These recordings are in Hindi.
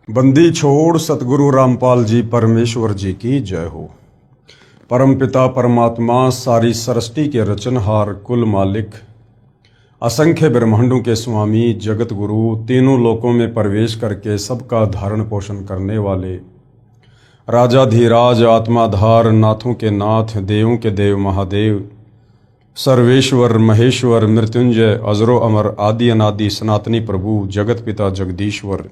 बंदी छोड़ सतगुरु रामपाल जी परमेश्वर जी की जय हो। परमपिता परमात्मा सारी सृष्टि के रचनहार कुल मालिक असंख्य ब्रह्मांडों के स्वामी जगत गुरु तीनों लोकों में प्रवेश करके सबका धारण पोषण करने वाले राजाधिराज आत्माधार नाथों के नाथ देवों के देव महादेव सर्वेश्वर महेश्वर मृत्युंजय अजरो अमर आदि अनादि सनातनी प्रभु जगत पिता जगदीश्वर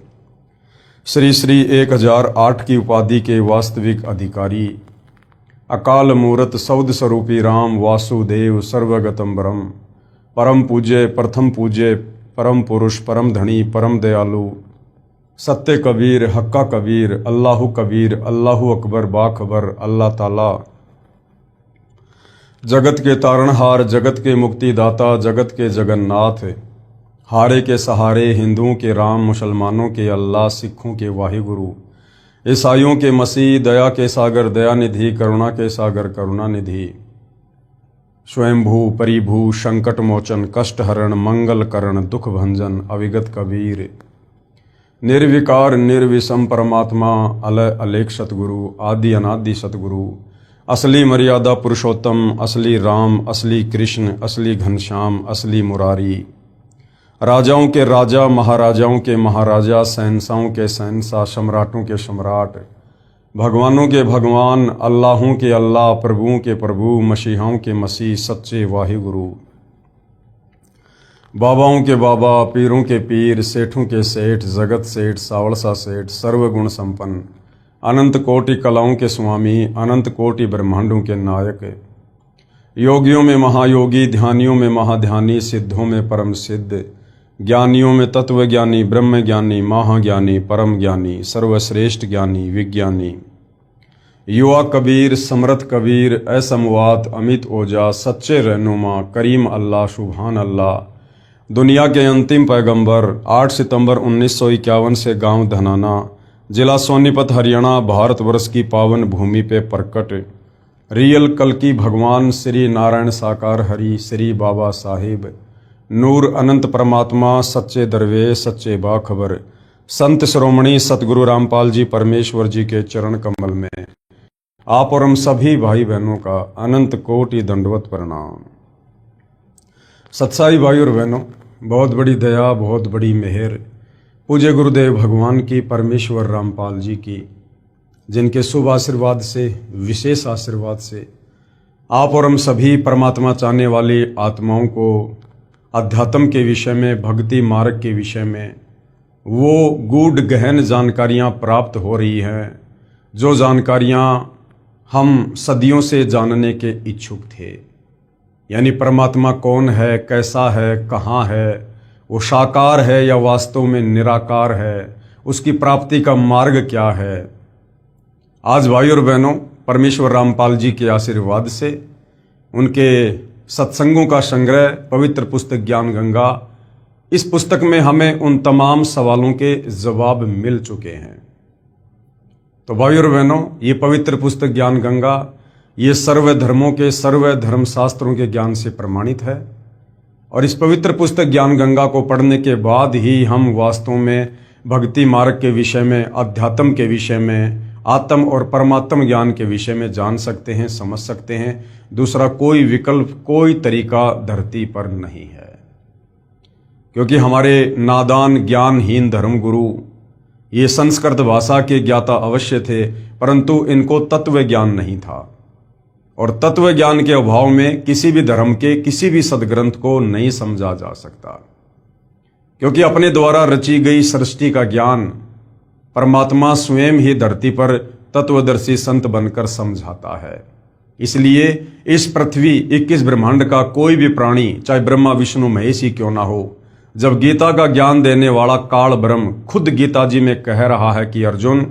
श्री श्री 1008 की उपाधि के वास्तविक अधिकारी अकाल मूरत सौद स्वरूपी राम वासुदेव सर्वगतम ब्रह्म परम पूज्य प्रथम पूज्य परम पुरुष परम धनी परम दयालु सत्य कबीर हक्का कबीर अल्लाहु कबीर अल्लाहु अकबर बाखबर अल्लाह ताला जगत के तारणहार जगत के मुक्तिदाता जगत के जगन्नाथ हारे के सहारे हिंदुओं के राम मुसलमानों के अल्लाह सिखों के वाहिगुरु ईसाइयों के मसीह दया के सागर दयानिधि करुणा के सागर करुणानिधि स्वयंभू परिभू संकट मोचन कष्ट हरण मंगल करण दुख भंजन अविगत कबीर निर्विकार निर्विषम परमात्मा अलय अलेख सतगुरु आदि अनादि सतगुरु असली मर्यादा पुरुषोत्तम असली राम असली कृष्ण असली घनश्याम असली मुरारी राजाओं के राजा महाराजाओं के महाराजा शहंशाहों के शहंशाह सम्राटों के सम्राट भगवानों के भगवान अल्लाहों के अल्लाह प्रभुओं के प्रभु मसीहाओं के मसीह सच्चे वाहिगुरु बाबाओं के बाबा पीरों के पीर सेठों के सेठ जगत सेठ सावलसा सेठ सर्वगुण संपन्न अनंत कोटि कलाओं के स्वामी अनंत कोटि ब्रह्मांडों के नायक योगियों में महायोगी ध्यानियों में महाध्यानी सिद्धों में परम सिद्ध ज्ञानियों में तत्व ज्ञानी ब्रह्म ज्ञानी महाज्ञानी परम ज्ञानी सर्वश्रेष्ठ ज्ञानी विज्ञानी युवा कबीर समर्थ कबीर असमवात अमित ओजा सच्चे रहनुमा करीम अल्लाह सुभान अल्लाह दुनिया के अंतिम पैगंबर 8 सितंबर 1951 से गांव धनाना जिला सोनीपत हरियाणा भारतवर्ष की पावन भूमि पे प्रकट रियल कल्कि भगवान श्री नारायण साकार हरि श्री बाबा साहिब नूर अनंत परमात्मा सच्चे दरवेश सच्चे बाखबर संत श्रोमणी सतगुरु रामपाल जी परमेश्वर जी के चरण कमल में आप और हम सभी भाई बहनों का अनंत कोटि दंडवत प्रणाम। सत्साई भाई और बहनों, बहुत बड़ी दया बहुत बड़ी मेहर पूज्य गुरुदेव भगवान की परमेश्वर रामपाल जी की, जिनके शुभ आशीर्वाद से विशेष आशीर्वाद से आप और हम सभी परमात्मा चाहने वाली आत्माओं को अध्यात्म के विषय में भक्ति मार्ग के विषय में वो गूढ़ गहन जानकारियाँ प्राप्त हो रही हैं, जो जानकारियाँ हम सदियों से जानने के इच्छुक थे। यानी परमात्मा कौन है, कैसा है, कहाँ है, वो साकार है या वास्तव में निराकार है, उसकी प्राप्ति का मार्ग क्या है। आज भाई और बहनों, परमेश्वर रामपाल जी के आशीर्वाद से उनके सत्संगों का संग्रह पवित्र पुस्तक ज्ञान गंगा, इस पुस्तक में हमें उन तमाम सवालों के जवाब मिल चुके हैं। तो भाई और बहनों, ये पवित्र पुस्तक ज्ञान गंगा ये सर्व धर्मों के सर्व धर्म शास्त्रों के ज्ञान से प्रमाणित है और इस पवित्र पुस्तक ज्ञान गंगा को पढ़ने के बाद ही हम वास्तव में भक्ति मार्ग के विषय में, अध्यात्म के विषय में, आत्म और परमात्म ज्ञान के विषय में जान सकते हैं, समझ सकते हैं। दूसरा कोई विकल्प, कोई तरीका धरती पर नहीं है, क्योंकि हमारे नादान ज्ञानहीन धर्मगुरु ये संस्कृत भाषा के ज्ञाता अवश्य थे, परंतु इनको तत्व ज्ञान नहीं था और तत्व ज्ञान के अभाव में किसी भी धर्म के किसी भी सदग्रंथ को नहीं समझा जा सकता, क्योंकि अपने द्वारा रची गई सृष्टि का ज्ञान परमात्मा स्वयं ही धरती पर तत्वदर्शी संत बनकर समझाता है। इसलिए इस पृथ्वी 21 ब्रह्मांड का कोई भी प्राणी, चाहे ब्रह्मा विष्णु महेश ही क्यों ना हो, जब गीता का ज्ञान देने वाला काल ब्रह्म खुद गीता जी में कह रहा है कि अर्जुन,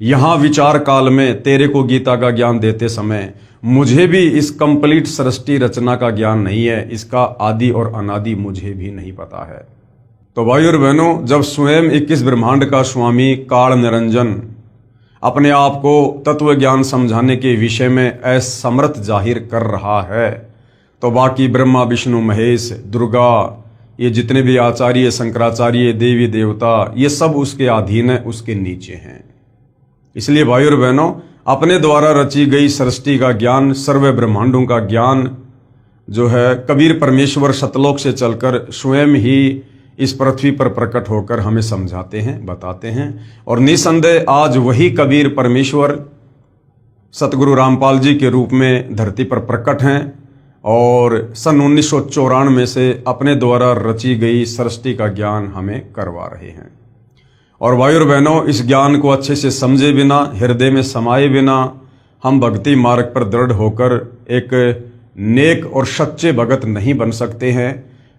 यहां विचार काल में तेरे को गीता का ज्ञान देते समय मुझे भी इस कंप्लीट सृष्टि रचना का ज्ञान नहीं है, इसका आदि और अनादि मुझे भी नहीं पता है। तो भाई और बहनों, जब स्वयं 21 ब्रह्मांड का स्वामी काल निरंजन अपने आप को तत्व ज्ञान समझाने के विषय में असमर्थ जाहिर कर रहा है, तो बाकी ब्रह्मा विष्णु महेश दुर्गा ये जितने भी आचार्य, शंकराचार्य, देवी देवता, ये सब उसके अधीन है, उसके नीचे हैं। इसलिए भाइयों और बहनों, अपने द्वारा रची गई सृष्टि का ज्ञान, सर्व ब्रह्मांडों का ज्ञान जो है, कबीर परमेश्वर सतलोक से चलकर स्वयं ही इस पृथ्वी पर प्रकट होकर हमें समझाते हैं, बताते हैं। और निसंदेह आज वही कबीर परमेश्वर सतगुरु रामपाल जी के रूप में धरती पर प्रकट हैं और सन 1994 से अपने द्वारा रची गई सृष्टि का ज्ञान हमें करवा रहे हैं। और भाइयों और बहनों, इस ज्ञान को अच्छे से समझे बिना, हृदय में समाये बिना हम भक्ति मार्ग पर दृढ़ होकर एक नेक और सच्चे भगत नहीं बन सकते हैं।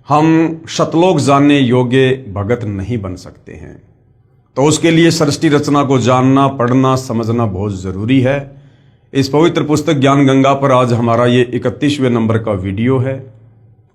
हम शतलोक जानने योग्य भगत नहीं बन सकते हैं। तो उसके लिए सृष्टि रचना को जानना, पढ़ना, समझना बहुत जरूरी है। इस पवित्र पुस्तक ज्ञान गंगा पर आज हमारा ये 31वें नंबर का वीडियो है।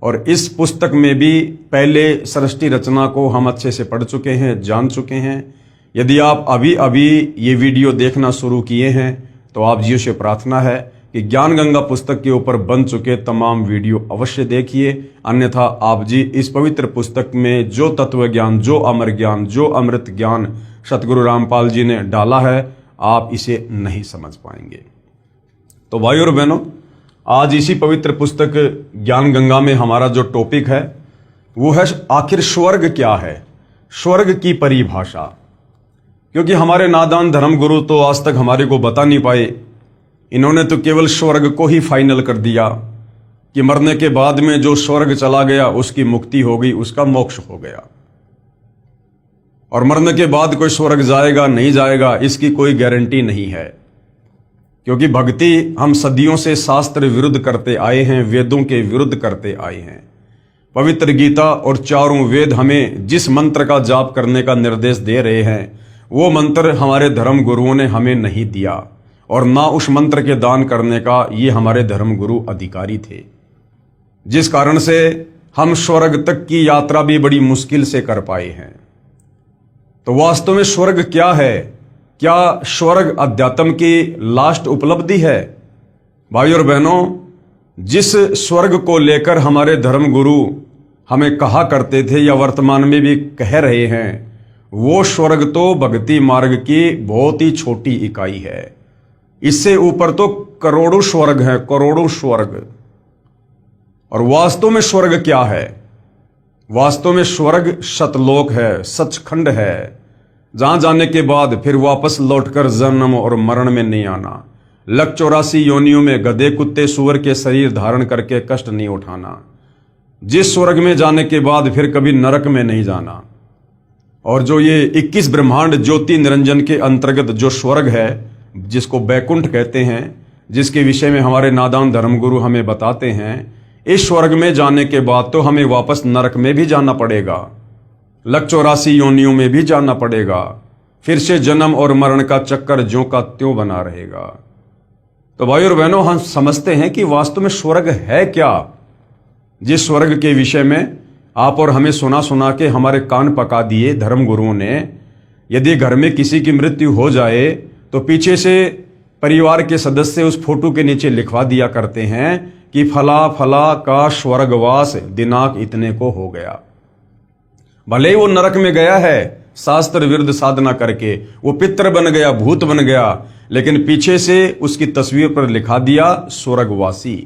और इस पुस्तक में भी पहले सृष्टि रचना को हम अच्छे से पढ़ चुके हैं, जान चुके हैं। यदि आप अभी अभी ये वीडियो देखना शुरू किए हैं तो आप जी से प्रार्थना है कि ज्ञान गंगा पुस्तक के ऊपर बन चुके तमाम वीडियो अवश्य देखिए, अन्यथा आप जी इस पवित्र पुस्तक में जो तत्व ज्ञान, जो अमर ज्ञान, जो अमृत ज्ञान सतगुरु रामपाल जी ने डाला है, आप इसे नहीं समझ पाएंगे। तो भाइयों और बहनों, आज इसी पवित्र पुस्तक ज्ञान गंगा में हमारा जो टॉपिक है वो है आखिर स्वर्ग क्या है, स्वर्ग की परिभाषा। क्योंकि हमारे नादान धर्म गुरु तो आज तक हमारे को बता नहीं पाए। इन्होंने तो केवल स्वर्ग को ही फाइनल कर दिया कि मरने के बाद में जो स्वर्ग चला गया उसकी मुक्ति हो गई, उसका मोक्ष हो गया। और मरने के बाद कोई स्वर्ग जाएगा नहीं जाएगा इसकी कोई गारंटी नहीं है। क्योंकि भक्ति हम सदियों से शास्त्र विरुद्ध करते आए हैं, वेदों के विरुद्ध करते आए हैं। पवित्र गीता और चारों वेद हमें जिस मंत्र का जाप करने का निर्देश दे रहे हैं, वो मंत्र हमारे धर्म गुरुओं ने हमें नहीं दिया और ना उस मंत्र के दान करने का ये हमारे धर्म गुरु अधिकारी थे। जिस कारण से हम स्वर्ग तक की यात्रा भी बड़ी मुश्किल से कर पाए हैं। तो वास्तव में स्वर्ग क्या है? क्या स्वर्ग अध्यात्म की लास्ट उपलब्धि है? भाइयों और बहनों, जिस स्वर्ग को लेकर हमारे धर्म गुरु हमें कहा करते थे या वर्तमान में भी कह रहे हैं, वो स्वर्ग तो भक्ति मार्ग की बहुत ही छोटी इकाई है। इससे ऊपर तो करोड़ों स्वर्ग हैं, करोड़ों स्वर्ग। और वास्तव में स्वर्ग क्या है? वास्तव में स्वर्ग सतलोक है, सचखंड है, जहां जाने के बाद फिर वापस लौटकर जन्म और मरण में नहीं आना, 184 योनियों में गधे, कुत्ते, सूअर के शरीर धारण करके कष्ट नहीं उठाना, जिस स्वर्ग में जाने के बाद फिर कभी नरक में नहीं जाना। और जो ये 21 ब्रह्मांड ज्योति निरंजन के अंतर्गत जो स्वर्ग है, जिसको बैकुंठ कहते हैं, जिसके विषय में हमारे नादान धर्मगुरु हमें बताते हैं, इस स्वर्ग में जाने के बाद तो हमें वापस नरक में भी जाना पड़ेगा, 184 योनियों में भी जाना पड़ेगा, फिर से जन्म और मरण का चक्कर ज्यों का त्यों बना रहेगा। तो भाइयों और बहनों, हम समझते हैं कि वास्तव में स्वर्ग है क्या, जिस स्वर्ग के विषय में आप और हमें सुना सुना के हमारे कान पका दिए धर्म गुरुओं ने। यदि घर में किसी की मृत्यु हो जाए तो पीछे से परिवार के सदस्य उस फोटो के नीचे लिखवा दिया करते हैं कि फला फला का स्वर्गवास दिनांक इतने को हो गया। भले ही वो नरक में गया है शास्त्र विरुद्ध साधना करके, वो पितर बन गया, भूत बन गया, लेकिन पीछे से उसकी तस्वीर पर लिखा दिया स्वर्गवासी।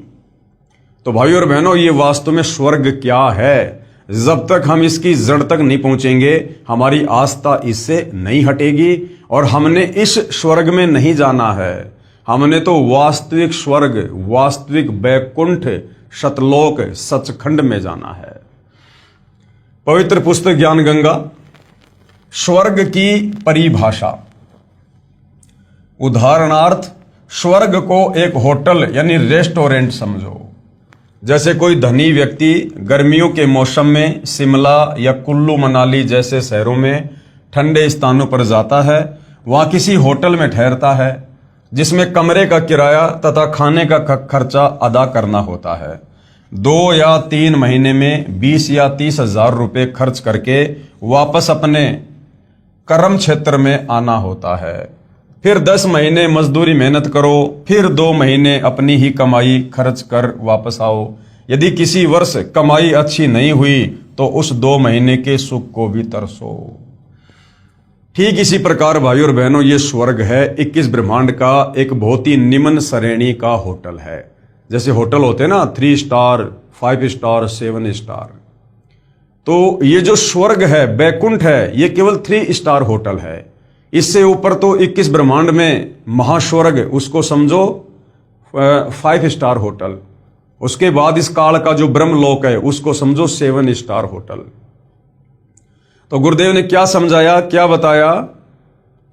तो भाइयों और बहनों, ये वास्तव में स्वर्ग क्या है? जब तक हम इसकी जड़ तक नहीं पहुंचेंगे, हमारी आस्था इससे नहीं हटेगी। और हमने इस स्वर्ग में नहीं जाना है, हमने तो वास्तविक स्वर्ग, वास्तविक बैकुंठ, सतलोक, सचखंड में जाना है। पवित्र पुस्तक ज्ञान गंगा, स्वर्ग की परिभाषा। उदाहरणार्थ, स्वर्ग को एक होटल यानी रेस्टोरेंट समझो। जैसे कोई धनी व्यक्ति गर्मियों के मौसम में शिमला या कुल्लू मनाली जैसे शहरों में ठंडे स्थानों पर जाता है, वहां किसी होटल में ठहरता है, जिसमें कमरे का किराया तथा खाने का खर्चा अदा करना होता है। 2 या 3 महीने में 20 या 30 हजार रुपए खर्च करके वापस अपने कर्म क्षेत्र में आना होता है। फिर 10 महीने मजदूरी मेहनत करो, फिर 2 महीने अपनी ही कमाई खर्च कर वापस आओ। यदि किसी वर्ष कमाई अच्छी नहीं हुई तो उस 2 महीने के सुख को भी तरसो। ठीक इसी प्रकार भाइयों और बहनों, ये स्वर्ग है 21 ब्रह्मांड का एक बहुत ही निम्न श्रेणी का होटल है। जैसे होटल होते हैं ना 3 स्टार, 5 स्टार, 7 स्टार, तो ये जो स्वर्ग है, बैकुंठ है, ये केवल 3 स्टार होटल है। इससे ऊपर तो 21 ब्रह्मांड में महास्वर्ग, उसको समझो 5 स्टार होटल। उसके बाद इस काल का जो ब्रह्मलोक है उसको समझो 7 स्टार होटल। तो गुरुदेव ने क्या समझाया, क्या बताया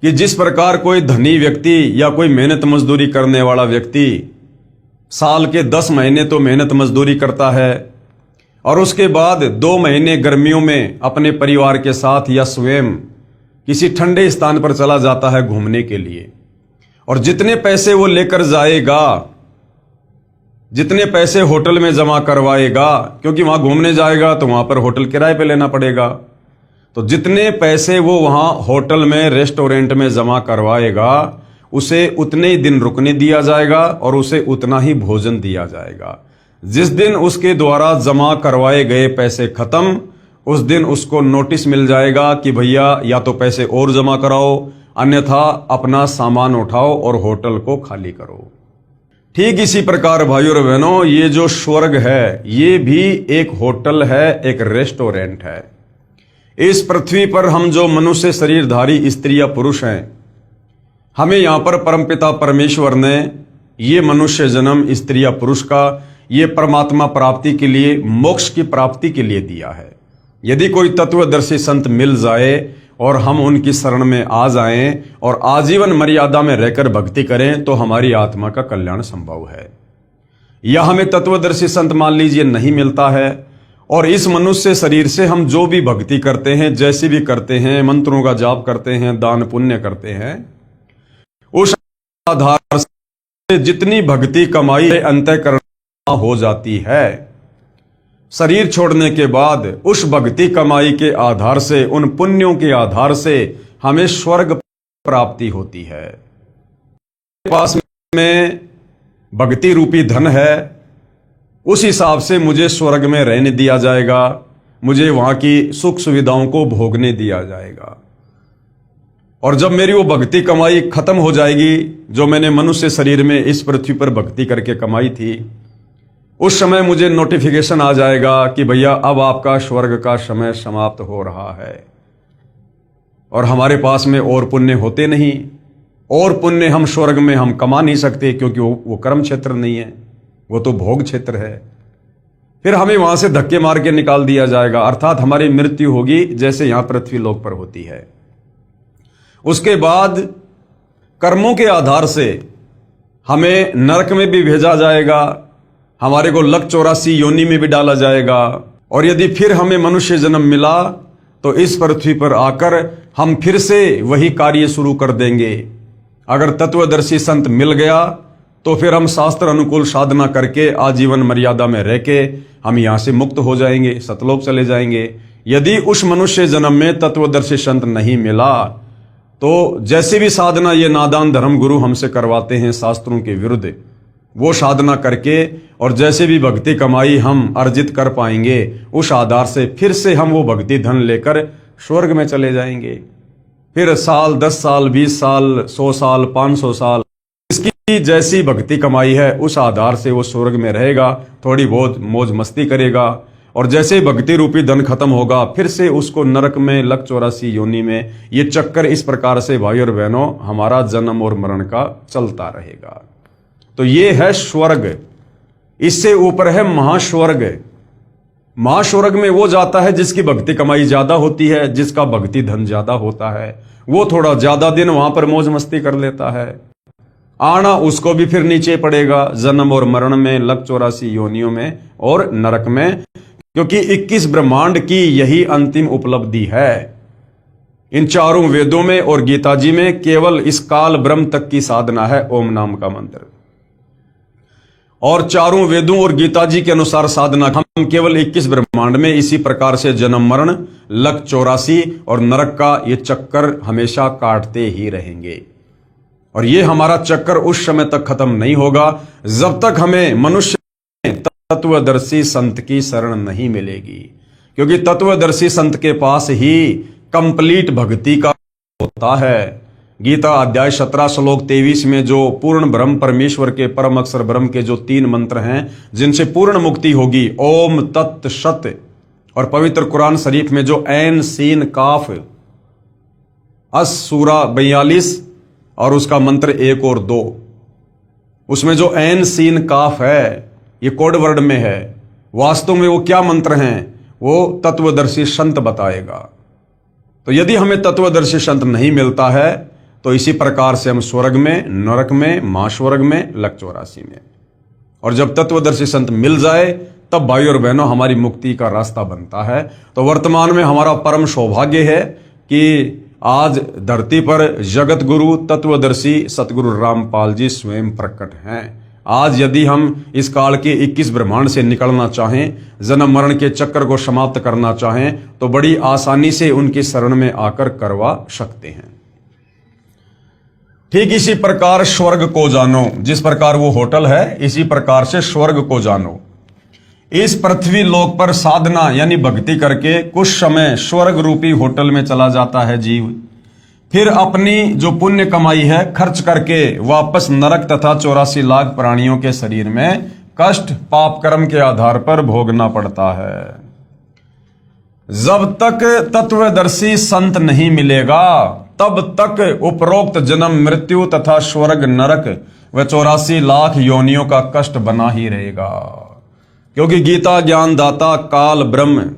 कि जिस प्रकार कोई धनी व्यक्ति या कोई मेहनत मजदूरी करने वाला व्यक्ति साल के 10 महीने तो मेहनत मजदूरी करता है और उसके बाद 2 महीने गर्मियों में अपने परिवार के साथ या स्वयं किसी ठंडे स्थान पर चला जाता है घूमने के लिए, और जितने पैसे वो लेकर जाएगा, जितने पैसे होटल में जमा करवाएगा, क्योंकि वहां घूमने जाएगा तो वहां पर होटल किराए पे लेना पड़ेगा, तो जितने पैसे वो वहां होटल में, रेस्टोरेंट में जमा करवाएगा, उसे उतने ही दिन रुकने दिया जाएगा और उसे उतना ही भोजन दिया जाएगा। जिस दिन उसके द्वारा जमा करवाए गए पैसे खत्म, उस दिन उसको नोटिस मिल जाएगा कि भैया या तो पैसे और जमा कराओ, अन्यथा अपना सामान उठाओ और होटल को खाली करो। ठीक इसी प्रकार भाइयों और बहनों, ये जो स्वर्ग है ये भी एक होटल है, एक रेस्टोरेंट है। इस पृथ्वी पर हम जो मनुष्य शरीरधारी स्त्री या पुरुष हैं, हमें यहां पर परमपिता परमेश्वर ने ये मनुष्य जन्म स्त्री या पुरुष का ये परमात्मा प्राप्ति के लिए, मोक्ष की प्राप्ति के लिए दिया है। यदि कोई तत्वदर्शी संत मिल जाए और हम उनकी शरण में आ जाएं और आजीवन मर्यादा में रहकर भक्ति करें तो हमारी आत्मा का कल्याण संभव है। या हमें तत्वदर्शी संत मान लीजिए नहीं मिलता है और इस मनुष्य शरीर से हम जो भी भक्ति करते हैं, जैसी भी करते हैं, मंत्रों का जाप करते हैं, दान पुण्य करते हैं, उस आधार से जितनी भक्ति कमाई अंतःकरण हो जाती है, शरीर छोड़ने के बाद उस भक्ति कमाई के आधार से, उन पुण्यों के आधार से हमें स्वर्ग प्राप्ति होती है। पास में भक्ति रूपी धन है, उस हिसाब से मुझे स्वर्ग में रहने दिया जाएगा, मुझे वहां की सुख सुविधाओं को भोगने दिया जाएगा। और जब मेरी वो भक्ति कमाई खत्म हो जाएगी, जो मैंने मनुष्य शरीर में इस पृथ्वी पर भक्ति करके कमाई थी, उस समय मुझे नोटिफिकेशन आ जाएगा कि भैया अब आपका स्वर्ग का समय समाप्त हो रहा है। और हमारे पास में और पुण्य होते नहीं, और पुण्य हम स्वर्ग में हम कमा नहीं सकते, क्योंकि वो कर्म क्षेत्र नहीं है, वो तो भोग क्षेत्र है। फिर हमें वहां से धक्के मार के निकाल दिया जाएगा, अर्थात हमारी मृत्यु होगी जैसे यहां पृथ्वी लोक पर होती है। उसके बाद कर्मों के आधार से हमें नरक में भी भेजा जाएगा, हमारे को लक 84 योनि में भी डाला जाएगा। और यदि फिर हमें मनुष्य जन्म मिला तो इस पृथ्वी पर आकर हम फिर से वही कार्य शुरू कर देंगे। अगर तत्वदर्शी संत मिल गया तो फिर हम शास्त्र अनुकूल साधना करके आजीवन मर्यादा में रह के हम यहां से मुक्त हो जाएंगे, सतलोक चले जाएंगे। यदि उस मनुष्य जन्म में तत्वदर्शी संत नहीं मिला तो जैसे भी साधना ये नादान धर्म गुरु हमसे करवाते हैं शास्त्रों के विरुद्ध, वो साधना करके और जैसे भी भक्ति कमाई हम अर्जित कर पाएंगे, उस आधार से फिर से हम वो भक्ति धन लेकर स्वर्ग में चले जाएंगे। फिर साल 10 साल 20 साल 100 साल 500 साल इसकी जैसी भक्ति कमाई है उस आधार से वो स्वर्ग में रहेगा, थोड़ी बहुत मौज मस्ती करेगा। और जैसे भक्ति रूपी धन खत्म होगा फिर से उसको नरक में लक 84 योनि में, ये चक्कर इस प्रकार से भाई और बहनों हमारा जन्म और मरण का चलता रहेगा। तो ये है स्वर्ग। इससे ऊपर है महास्वर्ग। महास्वर्ग में वो जाता है जिसकी भक्ति कमाई ज्यादा होती है, जिसका भक्ति धन ज्यादा होता है, वो थोड़ा ज्यादा दिन वहां पर मौज मस्ती कर लेता है। आना उसको भी फिर नीचे पड़ेगा, जन्म और मरण में, लक 84 योनियों में और नरक में, क्योंकि 21 ब्रह्मांड की यही अंतिम उपलब्धि है। इन चारों वेदों में और गीता जी में केवल इस काल ब्रह्म तक की साधना है ओम नाम का मंत्र। और चारों वेदों और गीता जी के अनुसार साधना हम केवल 21 ब्रह्मांड में इसी प्रकार से जन्म मरण, लक 84 और नरक का ये चक्कर हमेशा काटते ही रहेंगे। और ये हमारा चक्कर उस समय तक खत्म नहीं होगा जब तक हमें मनुष्य तत्वदर्शी संत की शरण नहीं मिलेगी। क्योंकि तत्वदर्शी संत के पास ही कंप्लीट भक्ति का होता है। गीता अध्याय 17 श्लोक 23 में जो पूर्ण ब्रह्म परमेश्वर के परम अक्षर ब्रह्म के जो 3 मंत्र हैं जिनसे पूर्ण मुक्ति होगी, ओम तत् सत, और पवित्र कुरान शरीफ में जो ऐन सीन काफ अस सूरा 42 और उसका मंत्र 1 और 2, उसमें जो ऐन सीन काफ है ये कोड वर्ड में है, वास्तव में वो क्या मंत्र हैं वो तत्वदर्शी संत बताएगा। तो यदि हमें तत्वदर्शी संत नहीं मिलता है तो इसी प्रकार से हम स्वर्ग में, नरक में, महास्वर्ग में, लक 84 में, और जब तत्वदर्शी संत मिल जाए तब भाई और बहनों हमारी मुक्ति का रास्ता बनता है। तो वर्तमान में हमारा परम सौभाग्य है कि आज धरती पर जगत गुरु तत्वदर्शी सतगुरु रामपाल जी स्वयं प्रकट हैं। आज यदि हम इस काल के 21 ब्रह्मांड से निकलना चाहें, जन्म मरण के चक्कर को समाप्त करना चाहें, तो बड़ी आसानी से उनकी शरण में आकर करवा सकते हैं। ठीक इसी प्रकार स्वर्ग को जानो, जिस प्रकार वो होटल है इसी प्रकार से स्वर्ग को जानो। इस पृथ्वी लोक पर साधना यानी भक्ति करके कुछ समय स्वर्ग रूपी होटल में चला जाता है जीव, फिर अपनी जो पुण्य कमाई है खर्च करके वापस नरक तथा 84 लाख प्राणियों के शरीर में कष्ट पाप कर्म के आधार पर भोगना पड़ता है। जब तक तत्वदर्शी संत नहीं मिलेगा तब तक उपरोक्त जन्म मृत्यु तथा स्वर्ग नरक व 84 लाख योनियों का कष्ट बना ही रहेगा। क्योंकि गीता ज्ञान दाता काल ब्रह्म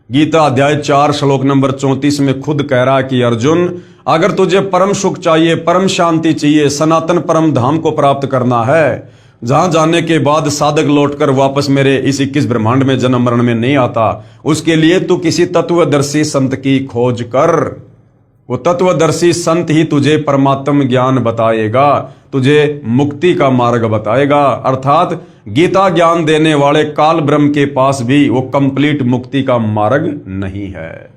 गीता अध्याय 4 श्लोक नंबर 34 में खुद कह रहा है कि अर्जुन, अगर तुझे परम सुख चाहिए, परम शांति चाहिए, सनातन परम धाम को प्राप्त करना है, जहां जाने के बाद साधक लौटकर वापस मेरे इस 21 ब्रह्मांड में जन्म मरण में नहीं आता, उसके लिए तू किसी तत्वदर्शी संत की खोज कर। वो तत्वदर्शी संत ही तुझे परमात्म ज्ञान बताएगा, तुझे मुक्ति का मार्ग बताएगा। अर्थात गीता ज्ञान देने वाले काल ब्रह्म के पास भी वो कंप्लीट मुक्ति का मार्ग नहीं है,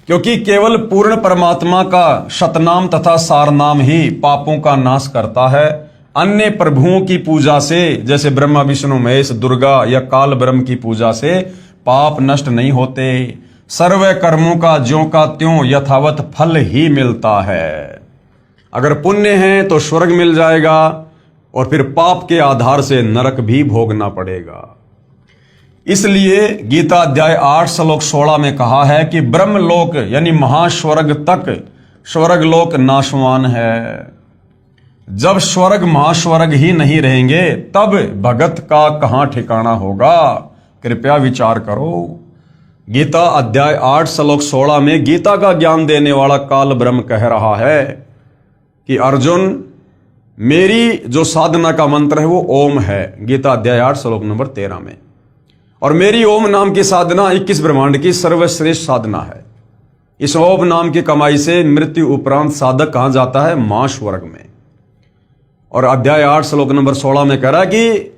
क्योंकि केवल पूर्ण परमात्मा का शतनाम तथा सारनाम ही पापों का नाश करता है। अन्य प्रभुओं की पूजा से, जैसे ब्रह्मा विष्णु महेश दुर्गा या काल ब्रह्म की पूजा से पाप नष्ट नहीं होते। सर्व कर्मों का ज्यों का त्यों यथावत फल ही मिलता है। अगर पुण्य है तो स्वर्ग मिल जाएगा और फिर पाप के आधार से नरक भी भोगना पड़ेगा। इसलिए गीता अध्याय 8 श्लोक 16 में कहा है कि ब्रह्मलोक यानी महास्वर्ग तक स्वर्गलोक नाशवान है। जब स्वर्ग महास्वर्ग ही नहीं रहेंगे तब भगत का कहां ठिकाना होगा, कृपया विचार करो। गीता अध्याय 8 श्लोक 16 में गीता का ज्ञान देने वाला काल ब्रह्म कह रहा है कि अर्जुन, मेरी जो साधना का मंत्र है वो ओम है, गीता अध्याय 8 श्लोक नंबर 13 में, और मेरी ओम नाम की साधना 21 ब्रह्मांड की सर्वश्रेष्ठ साधना है। इस ओम नाम की कमाई से मृत्यु उपरांत साधक कहां जाता है, महास्वर्ग में। और अध्याय 8 श्लोक नंबर 16 में कह रहा है कि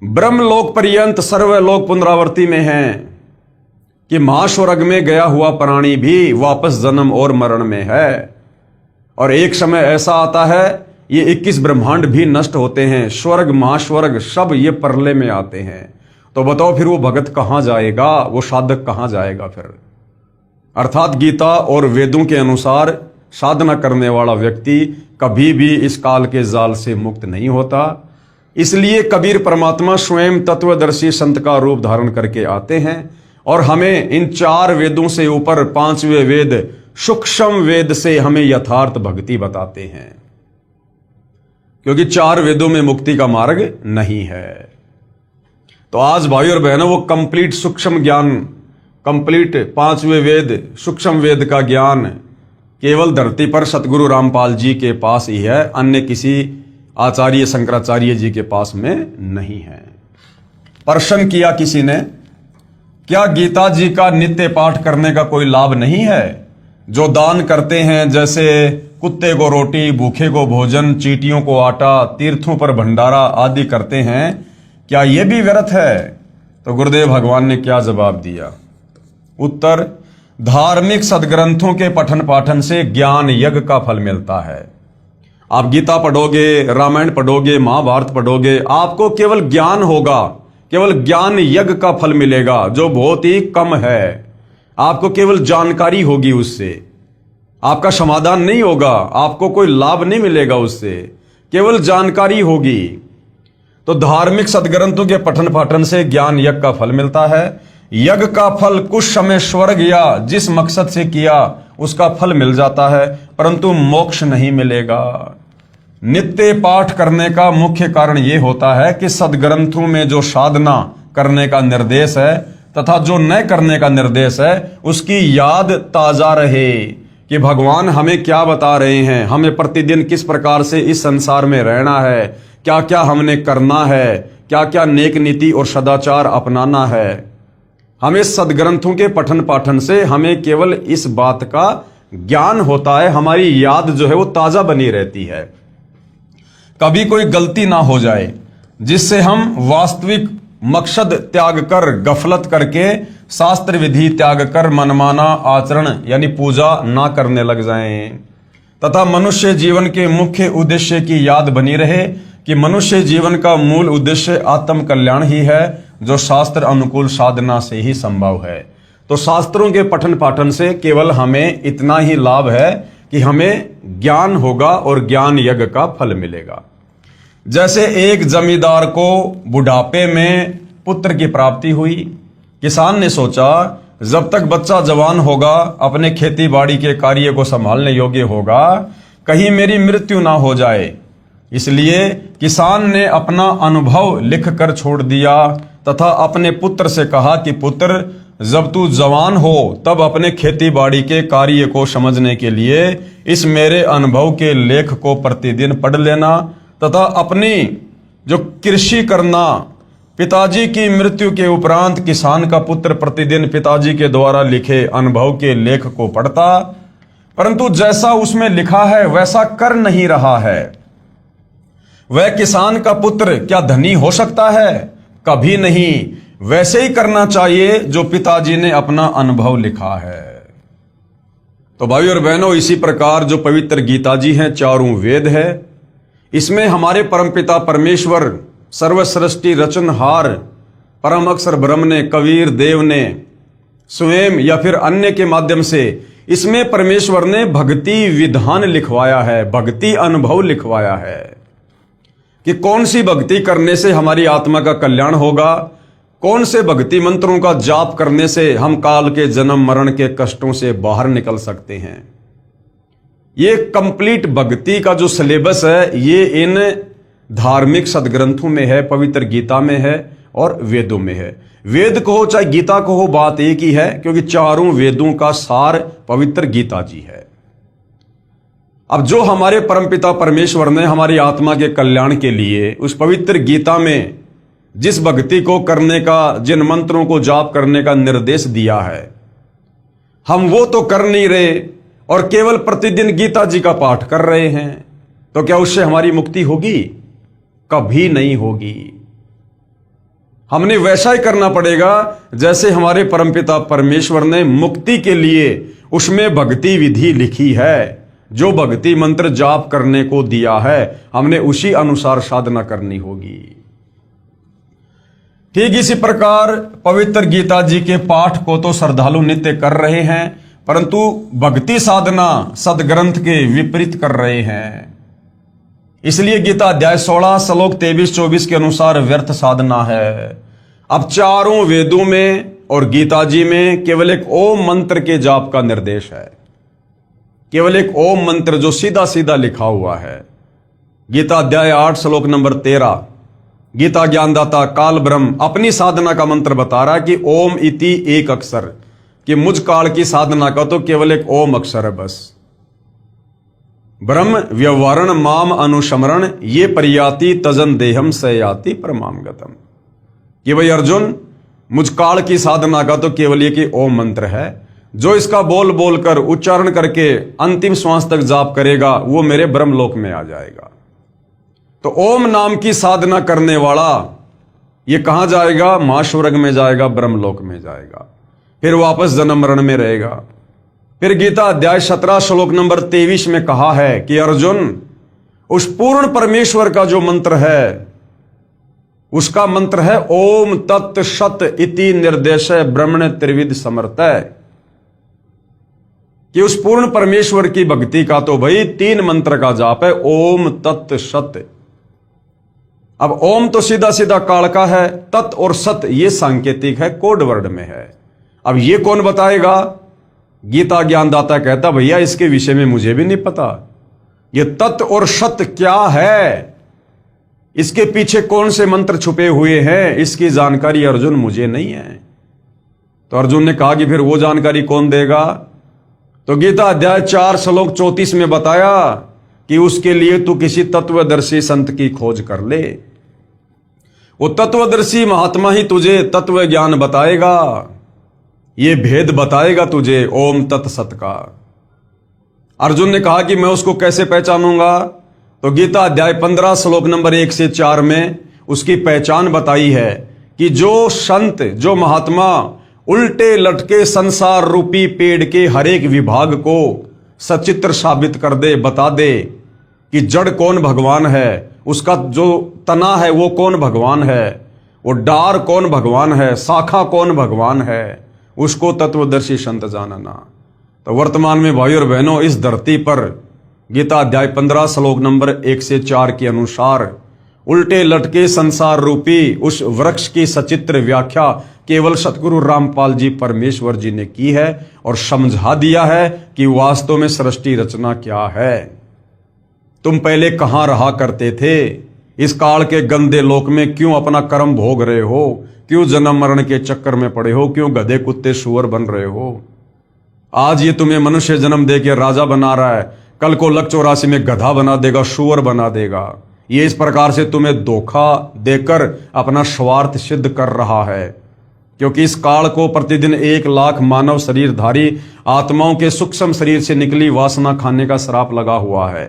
ब्रह्मलोक पर्यंत सर्वलोक पुनरावर्ती में है, कि महास्वर्ग में गया हुआ प्राणी भी वापस जन्म और मरण में है। और एक समय ऐसा आता है ये 21 ब्रह्मांड भी नष्ट होते हैं, स्वर्ग महास्वर्ग सब ये परले में आते हैं। तो बताओ फिर वो भगत कहां जाएगा, वो साधक कहां जाएगा फिर। अर्थात गीता और वेदों के अनुसार साधना करने वाला व्यक्ति कभी भी इस काल के जाल से मुक्त नहीं होता। इसलिए कबीर परमात्मा स्वयं तत्वदर्शी संत का रूप धारण करके आते हैं और हमें इन 4 वेदों से ऊपर 5वें वेद सूक्ष्म वेद से हमें यथार्थ भक्ति बताते हैं, क्योंकि 4 वेदों में मुक्ति का मार्ग नहीं है। तो आज भाई और बहनों वो कंप्लीट सूक्ष्म ज्ञान, कंप्लीट 5वें वेद सूक्ष्म वेद का ज्ञान केवल धरती पर सतगुरु रामपाल जी के पास ही है, अन्य किसी आचार्य शंकराचार्य जी के पास में नहीं है। प्रश्न किया किसी ने, क्या गीता जी का नित्य पाठ करने का कोई लाभ नहीं है? जो दान करते हैं, जैसे कुत्ते को रोटी, भूखे को भोजन, चींटियों को आटा, तीर्थों पर भंडारा आदि करते हैं, क्या यह भी व्यर्थ है? तो गुरुदेव भगवान ने क्या जवाब दिया? उत्तर, धार्मिक सदग्रंथों के पठन पाठन से ज्ञान यज्ञ का फल मिलता है। आप गीता पढ़ोगे, रामायण पढ़ोगे, महाभारत पढ़ोगे, आपको केवल ज्ञान होगा, केवल ज्ञान यज्ञ का फल मिलेगा, जो बहुत ही कम है। आपको केवल जानकारी होगी, उससे आपका समाधान नहीं होगा, आपको कोई लाभ नहीं मिलेगा, उससे केवल जानकारी होगी। तो धार्मिक सदग्रंथों के पठन पाठन से ज्ञान यज्ञ का फल मिलता है। यज्ञ का फल कुछ समय स्वर्ग या जिस मकसद से किया उसका फल मिल जाता है, परंतु मोक्ष नहीं मिलेगा। नित्य पाठ करने का मुख्य कारण यह होता है कि सदग्रंथों में जो साधना करने का निर्देश है तथा जो न करने का निर्देश है, उसकी याद ताजा रहे कि भगवान हमें क्या बता रहे हैं, हमें प्रतिदिन किस प्रकार से इस संसार में रहना है, क्या क्या हमने करना है, क्या क्या नेक नीति और सदाचार अपनाना है। हमें सदग्रंथों के पठन पाठन से हमें केवल इस बात का ज्ञान होता है, हमारी याद जो है वो ताजा बनी रहती है। कभी कोई गलती ना हो जाए जिससे हम वास्तविक मकसद त्याग कर, गफलत करके, शास्त्र विधि त्याग कर मनमाना आचरण यानी पूजा ना करने लग जाएं, तथा मनुष्य जीवन के मुख्य उद्देश्य की याद बनी रहे कि मनुष्य जीवन का मूल उद्देश्य आत्म कल्याण ही है, जो शास्त्र अनुकूल साधना से ही संभव है। तो शास्त्रों के पठन पाठन से केवल हमें इतना ही लाभ है कि हमें ज्ञान होगा और ज्ञान यज्ञ का फल मिलेगा। जैसे एक जमींदार को बुढ़ापे में पुत्र की प्राप्ति हुई, किसान ने सोचा जब तक बच्चा जवान होगा, अपने खेती बाड़ी के कार्य को संभालने योग्य होगा, कहीं मेरी मृत्यु ना हो जाए। इसलिए किसान ने अपना अनुभव लिख कर छोड़ दिया तथा अपने पुत्र से कहा कि पुत्र, जब तू जवान हो तब अपने खेती बाड़ी के कार्य को समझने के लिए इस मेरे अनुभव के लेख को प्रतिदिन पढ़ लेना तथा अपनी जो कृषि करना। पिताजी की मृत्यु के उपरांत किसान का पुत्र प्रतिदिन पिताजी के द्वारा लिखे अनुभव के लेख को पढ़ता, परंतु जैसा उसमें लिखा है वैसा कर नहीं रहा है। वह किसान का पुत्र क्या धनी हो सकता है? कभी नहीं। वैसे ही करना चाहिए जो पिताजी ने अपना अनुभव लिखा है। तो भाई और बहनों, इसी प्रकार जो पवित्र गीता जी हैं, चारों वेद है, इसमें हमारे परमपिता परमेश्वर सर्वसृष्टि रचनहार परम अक्षर ब्रह्म ने, कबीर देव ने स्वयं या फिर अन्य के माध्यम से इसमें परमेश्वर ने भक्ति विधान लिखवाया है, भक्ति अनुभव लिखवाया है कि कौन सी भक्ति करने से हमारी आत्मा का कल्याण होगा, कौन से भक्ति मंत्रों का जाप करने से हम काल के जन्म मरण के कष्टों से बाहर निकल सकते हैं। ये कंप्लीट भक्ति का जो सिलेबस है ये इन धार्मिक सदग्रंथों में है, पवित्र गीता में है और वेदों में है। वेद कहो चाहे गीता कहो, बात एक ही है, क्योंकि चारों वेदों का सार पवित्र गीता जी है। अब जो हमारे परमपिता परमेश्वर ने हमारी आत्मा के कल्याण के लिए उस पवित्र गीता में जिस भक्ति को करने का, जिन मंत्रों को जाप करने का निर्देश दिया है, हम वो तो कर नहीं रहे और केवल प्रतिदिन गीता जी का पाठ कर रहे हैं, तो क्या उससे हमारी मुक्ति होगी? कभी नहीं होगी। हमने वैसा ही करना पड़ेगा जैसे हमारे परमपिता परमेश्वर ने मुक्ति के लिए उसमें भक्ति विधि लिखी है, जो भक्ति मंत्र जाप करने को दिया है, हमने उसी अनुसार साधना करनी होगी। ठीक इसी प्रकार पवित्र गीता जी के पाठ को तो श्रद्धालु नित्य कर रहे हैं, परंतु भक्ति साधना सदग्रंथ के विपरीत कर रहे हैं। इसलिए गीता अध्याय 16 श्लोक 23-24 के अनुसार व्यर्थ साधना है। अब चारों वेदों में और गीता जी में केवल एक ओम मंत्र के जाप का निर्देश है, केवल एक ओम मंत्र जो सीधा सीधा लिखा हुआ है। गीता अध्याय 8 श्लोक नंबर 13, गीता ज्ञानदाता काल ब्रह्म अपनी साधना का मंत्र बता रहा है कि ओम इति एक अक्षर, कि मुझ काल की साधना का तो केवल एक ओम अक्षर है बस। ब्रह्म व्यवहारण माम अनुशमरण ये परियाति तजन देहम सयाति परमाम गतम, कि भाई अर्जुन, मुझ काल की साधना का तो केवल ये कि ओम मंत्र है, जो इसका बोल बोल कर उच्चारण करके अंतिम श्वास तक जाप करेगा वो मेरे ब्रह्मलोक में आ जाएगा। तो ओम नाम की साधना करने वाला ये कहां जाएगा? महास्वर्ग में जाएगा, ब्रह्मलोक में जाएगा, फिर वापस जन्म मरण में रहेगा। फिर गीता अध्याय 17 श्लोक नंबर 23 में कहा है कि अर्जुन, उस पूर्ण परमेश्वर का जो मंत्र है उसका मंत्र है ओम तत् सत इति निर्देशय ब्रह्मण त्रिविध समर्थय, कि उस पूर्ण परमेश्वर की भक्ति का तो भाई 3 मंत्र का जाप है, ओम तत् सत। अब ओम तो सीधा सीधा काल का है, तत् और सत ये सांकेतिक है, कोड वर्ड में है। अब ये कौन बताएगा? गीता ज्ञानदाता कहता भैया इसके विषय में मुझे भी नहीं पता, ये तत् और सत क्या है, इसके पीछे कौन से मंत्र छुपे हुए हैं, इसकी जानकारी अर्जुन मुझे नहीं है। तो अर्जुन ने कहा कि फिर वो जानकारी कौन देगा? तो गीता अध्याय 4 श्लोक 34 में बताया कि उसके लिए तू किसी तत्वदर्शी संत की खोज कर ले, वो तत्वदर्शी महात्मा ही तुझे तत्व ज्ञान बताएगा, ये भेद बताएगा तुझे ओम तत् सत का। अर्जुन ने कहा कि मैं उसको कैसे पहचानूंगा? तो गीता अध्याय 15 श्लोक नंबर 1 से 4 में उसकी पहचान बताई है कि जो संत, जो महात्मा उल्टे लटके संसार रूपी पेड़ के हर एक विभाग को सचित्र साबित कर दे, बता दे कि जड़ कौन भगवान है, उसका जो तना है वो कौन भगवान है, वो डार कौन भगवान है, शाखा कौन भगवान है, उसको तत्वदर्शी संत जानना। तो वर्तमान में भाई और बहनों, इस धरती पर गीता अध्याय 15 श्लोक नंबर 1 से 4 के अनुसार उल्टे लटके संसार रूपी उस वृक्ष की सचित्र व्याख्या केवल सतगुरु रामपाल जी परमेश्वर जी ने की है और समझा दिया है कि वास्तव में सृष्टि रचना क्या है। तुम पहले कहां रहा करते थे? इस काल के गंदे लोक में क्यों अपना कर्म भोग रहे हो? क्यों जन्म मरण के चक्कर में पड़े हो? क्यों गधे कुत्ते सुअर बन रहे हो? आज ये तुम्हें मनुष्य जन्म दे के राजा बना रहा है, कल को लक 84 में गधा बना देगा, सुअर बना देगा। ये इस प्रकार से तुम्हें धोखा देकर अपना स्वार्थ सिद्ध कर रहा है, क्योंकि इस काल को प्रतिदिन 1 लाख मानव शरीरधारी आत्माओं के सूक्ष्म शरीर से निकली वासना खाने का श्राप लगा हुआ है।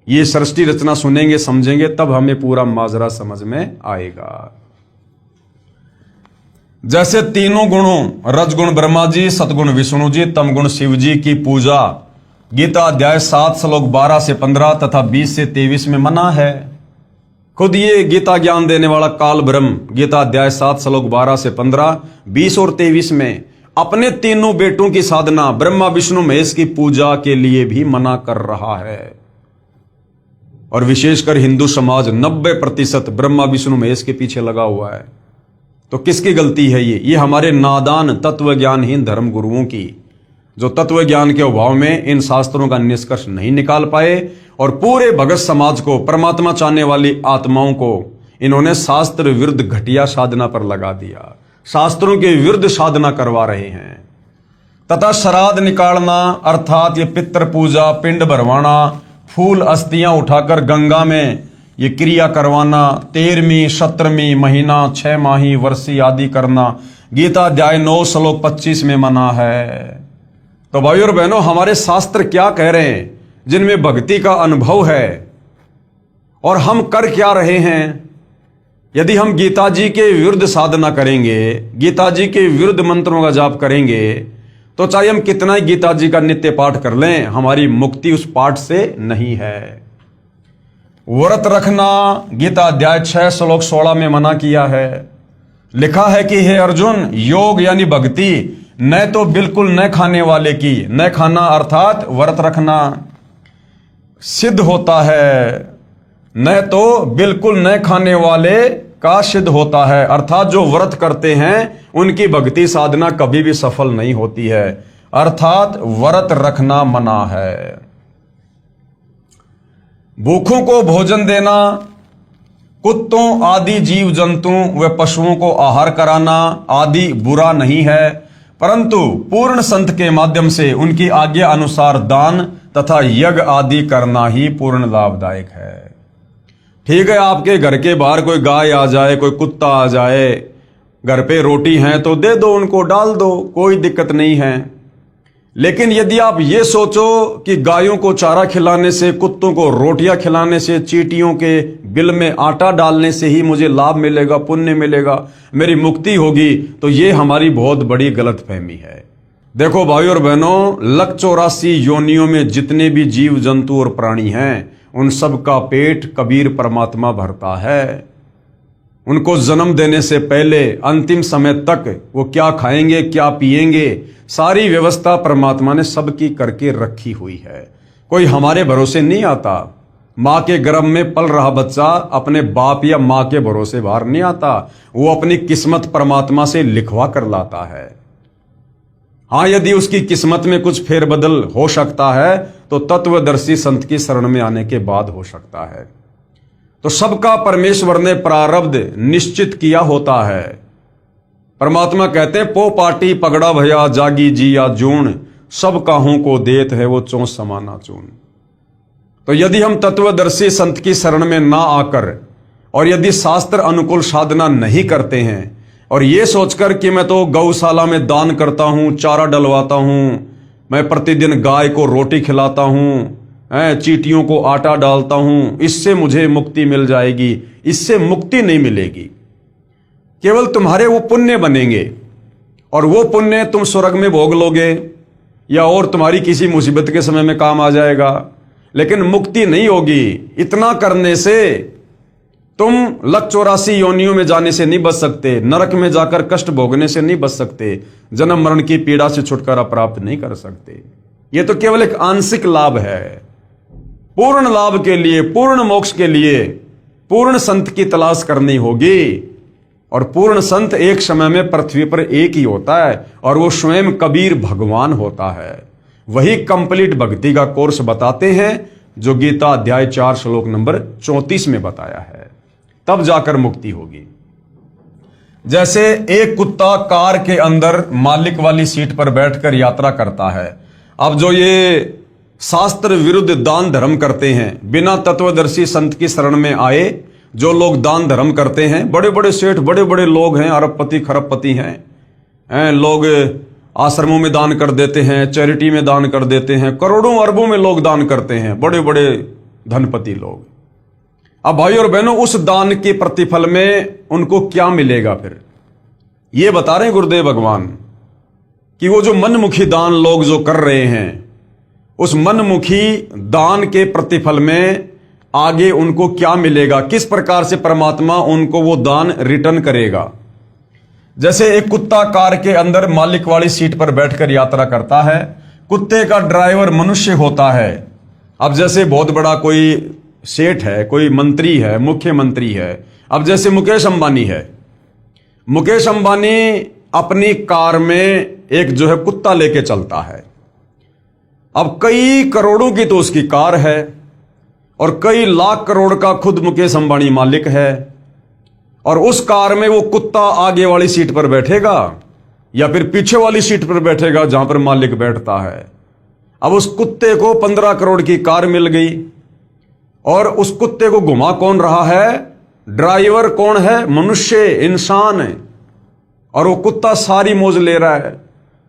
ये सृष्टि रचना सुनेंगे, समझेंगे, तब हमें पूरा माजरा समझ में आएगा। जैसे तीनों गुणों रजगुण ब्रह्मा जी, सतगुण विष्णु जी, तमगुण शिव जी की पूजा गीता अध्याय 7 श्लोक 12 से 15 तथा 20 से 23 में मना है। खुद ये गीता ज्ञान देने वाला काल ब्रह्म गीता अध्याय 7 श्लोक 12 से 15, 20 और 23 में अपने तीनों बेटों की साधना ब्रह्मा विष्णु महेश की पूजा के लिए भी मना कर रहा है। और विशेषकर हिंदू समाज 90% ब्रह्मा विष्णु महेश के पीछे लगा हुआ है। तो किसकी गलती है ये हमारे नादान तत्व ज्ञानहीन धर्म गुरुओं की, जो तत्व ज्ञान के अभाव में इन शास्त्रों का निष्कर्ष नहीं निकाल पाए और पूरे भगत समाज को, परमात्मा चाहने वाली आत्माओं को इन्होंने शास्त्र विरुद्ध घटिया साधना पर लगा दिया, शास्त्रों के विरुद्ध साधना करवा रहे हैं। तथा श्राद्ध निकालना अर्थात ये पितृ पूजा, पिंड भरवाना, फूल अस्थियां उठाकर गंगा में ये क्रिया करवाना, 13वीं 17वीं महीना 6 माही वर्षी आदि करना गीता अध्याय 9 श्लोक 25 में मना है। तो भाई और बहनों, हमारे शास्त्र क्या कह रहे हैं, जिनमें भक्ति का अनुभव है, और हम कर क्या रहे हैं? यदि हम गीता जी के विरुद्ध साधना करेंगे, गीता जी के विरुद्ध मंत्रों का जाप करेंगे, तो चाहे हम कितना ही गीता जी का नित्य पाठ कर लें, हमारी मुक्ति उस पाठ से नहीं है। व्रत रखना गीता अध्याय 6 श्लोक 16 में मना किया है। लिखा है कि हे अर्जुन, योग यानी भक्ति न तो बिल्कुल न खाने वाले की, न खाना अर्थात व्रत रखना सिद्ध होता है, न तो बिल्कुल न खाने वाले का सिद्ध होता है, अर्थात जो व्रत करते हैं उनकी भक्ति साधना कभी भी सफल नहीं होती है, अर्थात व्रत रखना मना है। भूखों को भोजन देना, कुत्तों आदि जीव जंतु व पशुओं को आहार कराना आदि बुरा नहीं है, परंतु पूर्ण संत के माध्यम से उनकी आज्ञा अनुसार दान तथा यज्ञ आदि करना ही पूर्ण लाभदायक है। ठीक है, आपके घर के बाहर कोई गाय आ जाए, कोई कुत्ता आ जाए, घर पे रोटी है तो दे दो, उनको डाल दो, कोई दिक्कत नहीं है। लेकिन यदि आप ये सोचो कि गायों को चारा खिलाने से, कुत्तों को रोटियां खिलाने से, चींटियों के बिल में आटा डालने से ही मुझे लाभ मिलेगा, पुण्य मिलेगा, मेरी मुक्ति होगी, तो ये हमारी बहुत बड़ी गलतफहमी है। देखो भाई और बहनों, लक 84 योनियों में जितने भी जीव जंतु और प्राणी हैं, उन सब का पेट कबीर परमात्मा भरता है। उनको जन्म देने से पहले अंतिम समय तक वो क्या खाएंगे क्या पिएंगे, सारी व्यवस्था परमात्मा ने सबकी करके रखी हुई है। कोई हमारे भरोसे नहीं आता। माँ के गर्भ में पल रहा बच्चा अपने बाप या माँ के भरोसे बाहर नहीं आता, वो अपनी किस्मत परमात्मा से लिखवा कर लाता है। हाँ, यदि उसकी किस्मत में कुछ फेरबदल हो सकता है तो तत्वदर्शी संत की शरण में आने के बाद हो सकता है। तो सबका परमेश्वर ने प्रारब्ध निश्चित किया होता है। परमात्मा कहते हैं, पो पाटी पगड़ा भया जागी जी या जून, सब काहू को देत है वो चौं समाना चून। तो यदि हम तत्वदर्शी संत की शरण में ना आकर और यदि शास्त्र अनुकूल साधना नहीं करते हैं और ये सोचकर कि मैं तो गौशाला में दान करता हूं, चारा डलवाता हूं, मैं प्रतिदिन गाय को रोटी खिलाता हूं, चींटियों को आटा डालता हूं, इससे मुझे मुक्ति मिल जाएगी, इससे मुक्ति नहीं मिलेगी। केवल तुम्हारे वो पुण्य बनेंगे और वो पुण्य तुम स्वर्ग में भोग लोगे या और तुम्हारी किसी मुसीबत के समय में काम आ जाएगा, लेकिन मुक्ति नहीं होगी। इतना करने से तुम 184 योनियों में जाने से नहीं बच सकते, नरक में जाकर कष्ट भोगने से नहीं बच सकते, जन्म मरण की पीड़ा से छुटकारा प्राप्त नहीं कर सकते। यह तो केवल एक आंशिक लाभ है। पूर्ण लाभ के लिए, पूर्ण मोक्ष के लिए पूर्ण संत की तलाश करनी होगी। और पूर्ण संत एक समय में पृथ्वी पर एक ही होता है और वो स्वयं कबीर भगवान होता है। वही कंप्लीट भक्ति का कोर्स बताते हैं जो गीता अध्याय 4 श्लोक नंबर 34 में बताया है। तब जाकर मुक्ति होगी। जैसे एक कुत्ता कार के अंदर मालिक वाली सीट पर बैठकर यात्रा करता है। अब जो ये शास्त्र विरुद्ध दान धर्म करते हैं, बिना तत्वदर्शी संत की शरण में आए जो लोग दान धर्म करते हैं, बड़े बड़े सेठ, बड़े बड़े लोग हैं, अरबपति खरबपति हैं, लोग आश्रमों में दान कर देते हैं, चैरिटी में दान कर देते हैं, करोड़ों अरबों में लोग दान करते हैं, बड़े बड़े धनपति लोग। अब भाई और बहनों, उस दान के प्रतिफल में उनको क्या मिलेगा? फिर ये बता रहे हैं गुरुदेव भगवान कि वो जो मनमुखी दान लोग जो कर रहे हैं, उस मनमुखी दान के प्रतिफल में आगे उनको क्या मिलेगा, किस प्रकार से परमात्मा उनको वो दान रिटर्न करेगा। जैसे एक कुत्ता कार के अंदर मालिक वाली सीट पर बैठकर यात्रा करता है, कुत्ते का ड्राइवर मनुष्य होता है। अब जैसे बहुत बड़ा कोई सेठ है, कोई मंत्री है, मुख्यमंत्री है, अब जैसे मुकेश अंबानी है, मुकेश अंबानी अपनी कार में एक जो है कुत्ता लेके चलता है। अब कई करोड़ों की तो उसकी कार है और कई लाख करोड़ का खुद मुकेश अंबानी मालिक है। और उस कार में वो कुत्ता आगे वाली सीट पर बैठेगा या फिर पीछे वाली सीट पर बैठेगा जहां पर मालिक बैठता है। अब उस कुत्ते को 15 करोड़ की कार मिल गई और उस कुत्ते को घुमा कौन रहा है? ड्राइवर कौन है? मनुष्य, इंसान है। और वो कुत्ता सारी मौज ले रहा है,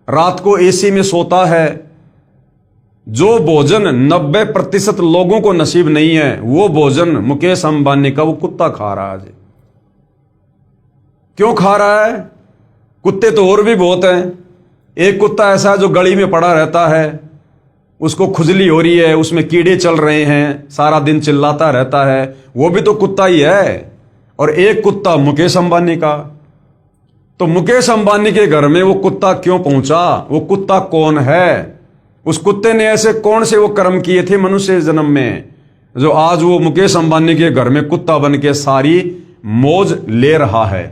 रात को एसी में सोता है। जो भोजन 90% लोगों को नसीब नहीं है, वो भोजन मुकेश अंबानी का वो कुत्ता खा रहा है। क्यों खा रहा है? कुत्ते तो और भी बहुत हैं। एक कुत्ता ऐसा है जो गली में पड़ा रहता है, उसको खुजली हो रही है, उसमें कीड़े चल रहे हैं, सारा दिन चिल्लाता रहता है, वो भी तो कुत्ता ही है। और एक कुत्ता मुकेश अंबानी का। तो मुकेश अंबानी के घर में वो कुत्ता क्यों पहुंचा? वो कुत्ता कौन है? उस कुत्ते ने ऐसे कौन से वो कर्म किए थे मनुष्य जन्म में जो आज वो मुकेश अंबानी के घर में कुत्ता बन के सारी मौज ले रहा है।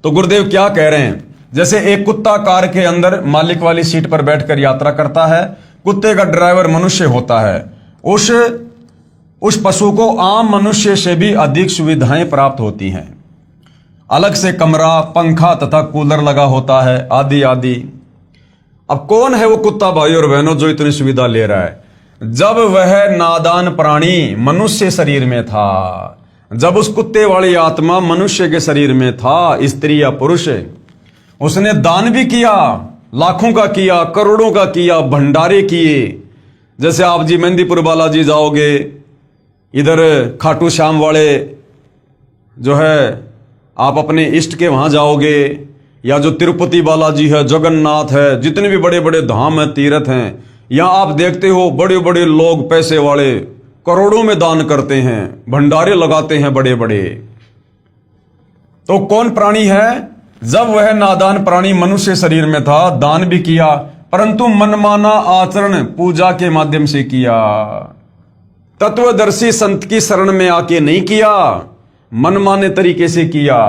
तो गुरुदेव क्या कह रहे हैं? जैसे एक कुत्ता कार के अंदर मालिक वाली सीट पर बैठकर यात्रा करता है, कुत्ते का ड्राइवर मनुष्य होता है। उस पशु को आम मनुष्य से भी अधिक सुविधाएं प्राप्त होती हैं। अलग से कमरा, पंखा तथा कूलर लगा होता है, आदि आदि। अब कौन है वो कुत्ता भाई और बहनों जो इतनी सुविधा ले रहा है? जब वह नादान प्राणी मनुष्य शरीर में था, जब उस कुत्ते वाली आत्मा मनुष्य के शरीर में था, स्त्री या पुरुष, उसने दान भी किया, लाखों का किया, करोड़ों का किया, भंडारे किए। जैसे आप जी मेहंदीपुर बालाजी जाओगे, इधर खाटू श्याम वाले जो है आप अपने इष्ट के वहां जाओगे, या जो तिरुपति बालाजी है, जगन्नाथ है, जितने भी बड़े बड़े धाम हैं, तीर्थ हैं, यहां आप देखते हो बड़े बड़े लोग, पैसे वाले करोड़ों में दान करते हैं, भंडारे लगाते हैं बड़े बड़े। तो कौन प्राणी है? जब वह नादान प्राणी मनुष्य शरीर में था, दान भी किया, परंतु मनमाना आचरण पूजा के माध्यम से किया। तत्वदर्शी संत की शरण में आके नहीं किया, मनमाने तरीके से किया,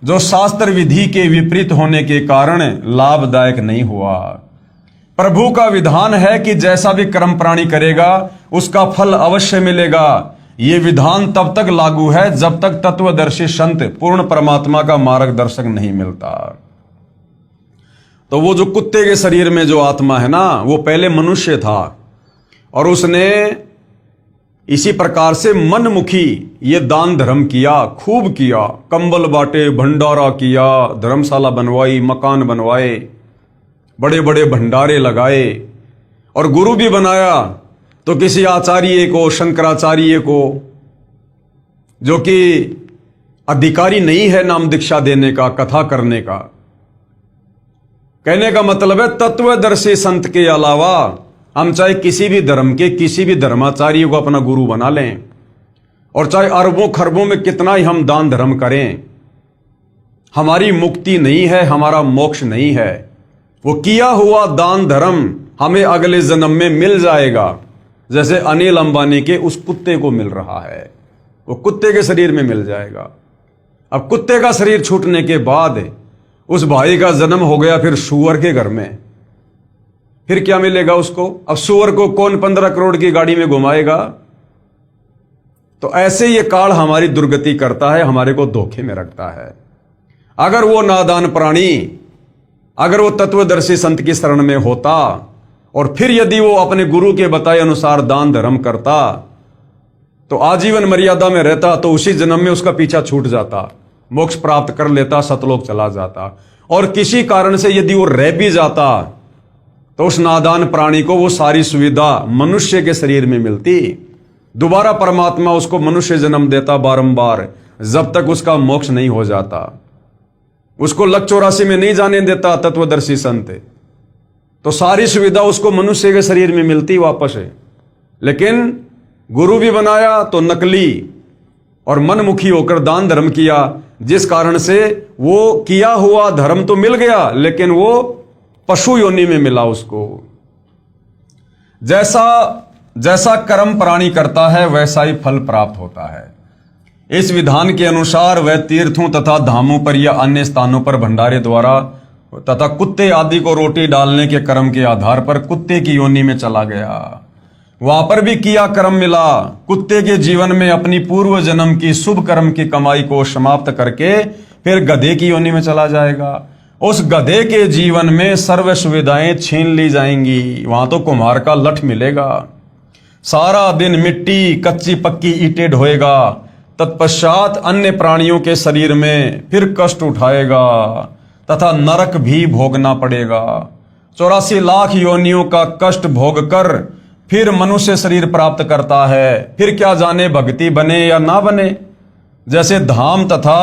जो शास्त्र विधि के विपरीत होने के कारण लाभदायक नहीं हुआ। प्रभु का विधान है कि जैसा भी कर्म प्राणी करेगा उसका फल अवश्य मिलेगा। यह विधान तब तक लागू है जब तक तत्वदर्शी संत पूर्ण परमात्मा का मार्गदर्शक नहीं मिलता। तो वो जो कुत्ते के शरीर में जो आत्मा है ना, वो पहले मनुष्य था और उसने इसी प्रकार से मनमुखी ये दान धर्म किया, खूब किया, कंबल बांटे, भंडारा किया, धर्मशाला बनवाई, मकान बनवाए, बड़े बड़े भंडारे लगाए और गुरु भी बनाया। तो किसी आचार्य को, शंकराचार्य को, जो कि अधिकारी नहीं है नाम दीक्षा देने का, कथा करने का। कहने का मतलब है तत्वदर्शी संत के अलावा हम चाहे किसी भी धर्म के किसी भी धर्माचार्य को अपना गुरु बना लें और चाहे अरबों खरबों में कितना ही हम दान धर्म करें, हमारी मुक्ति नहीं है, हमारा मोक्ष नहीं है। वो किया हुआ दान धर्म हमें अगले जन्म में मिल जाएगा, जैसे अनिल अंबानी के उस कुत्ते को मिल रहा है, वो कुत्ते के शरीर में मिल जाएगा। अब कुत्ते का शरीर छूटने के बाद उस भाई का जन्म हो गया फिर सूअर के घर में, फिर क्या मिलेगा उसको? अब सूअर को कौन 15 करोड़ की गाड़ी में घुमाएगा? तो ऐसे ये काल हमारी दुर्गति करता है, हमारे को धोखे में रखता है। अगर वो नादान प्राणी, अगर वो तत्वदर्शी संत की शरण में होता और फिर यदि वो अपने गुरु के बताए अनुसार दान धर्म करता तो आजीवन मर्यादा में रहता, तो उसी जन्म में उसका पीछा छूट जाता, मोक्ष प्राप्त कर लेता, सतलोक चला जाता। और किसी कारण से यदि वो रह भी जाता तो उस नादान प्राणी को वो सारी सुविधा मनुष्य के शरीर में मिलती, दोबारा परमात्मा उसको मनुष्य जन्म देता बारंबार, जब तक उसका मोक्ष नहीं हो जाता। उसको लक 84 में नहीं जाने देता तत्वदर्शी संत, तो सारी सुविधा उसको मनुष्य के शरीर में मिलती वापस है। लेकिन गुरु भी बनाया तो नकली और मनमुखी होकर दान धर्म किया, जिस कारण से वो किया हुआ धर्म तो मिल गया लेकिन वो पशु योनि में मिला उसको। जैसा जैसा कर्म प्राणी करता है वैसा ही फल प्राप्त होता है। इस विधान के अनुसार वह तीर्थों तथा धामों पर या अन्य स्थानों पर भंडारे द्वारा तथा कुत्ते आदि को रोटी डालने के कर्म के आधार पर कुत्ते की योनि में चला गया। वहां पर भी किया कर्म मिला। कुत्ते के जीवन में अपनी पूर्व जन्म की शुभ कर्म की कमाई को समाप्त करके फिर गधे की योनि में चला जाएगा। उस गधे के जीवन में सर्व सुविधाएं छीन ली जाएंगी। वहां तो कुम्हार का लठ मिलेगा, सारा दिन मिट्टी कच्ची पक्की ईंटें ढोएगा, तत्पश्चात अन्य प्राणियों के शरीर में फिर कष्ट उठाएगा तथा नरक भी भोगना पड़ेगा। 84 लाख योनियों का कष्ट भोग कर फिर मनुष्य शरीर प्राप्त करता है। फिर क्या जाने भक्ति बने या ना बने। जैसे धाम तथा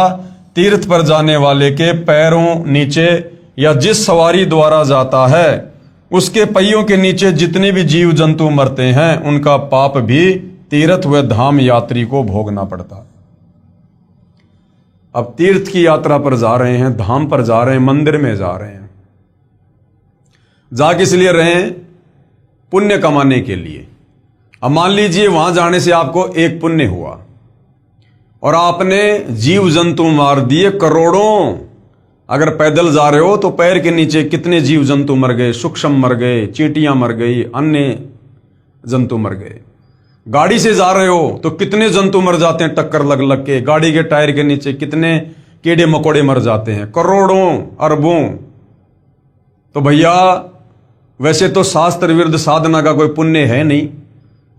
तीर्थ पर जाने वाले के पैरों नीचे या जिस सवारी द्वारा जाता है उसके पहियों के नीचे जितने भी जीव जंतु मरते हैं उनका पाप भी तीर्थ व धाम यात्री को भोगना पड़ता। अब तीर्थ की यात्रा पर जा रहे हैं, धाम पर जा रहे हैं, मंदिर में जा रहे हैं, जा किस लिए रहे हैं? पुण्य कमाने के लिए। अब मान लीजिए वहां जाने से आपको एक पुण्य हुआ और आपने जीव जंतु मार दिए करोड़ों। अगर पैदल जा रहे हो तो पैर के नीचे कितने जीव जंतु मर गए, सूक्ष्म मर गए, चींटियां मर गई, अन्य जंतु मर गए। गाड़ी से जा रहे हो तो कितने जंतु मर जाते हैं टक्कर लग लग के। गाड़ी के टायर के नीचे कितने कीड़े मकोड़े मर जाते हैं, करोड़ों अरबों। तो भैया वैसे तो शास्त्र विरुद्ध साधना का कोई पुण्य है नहीं,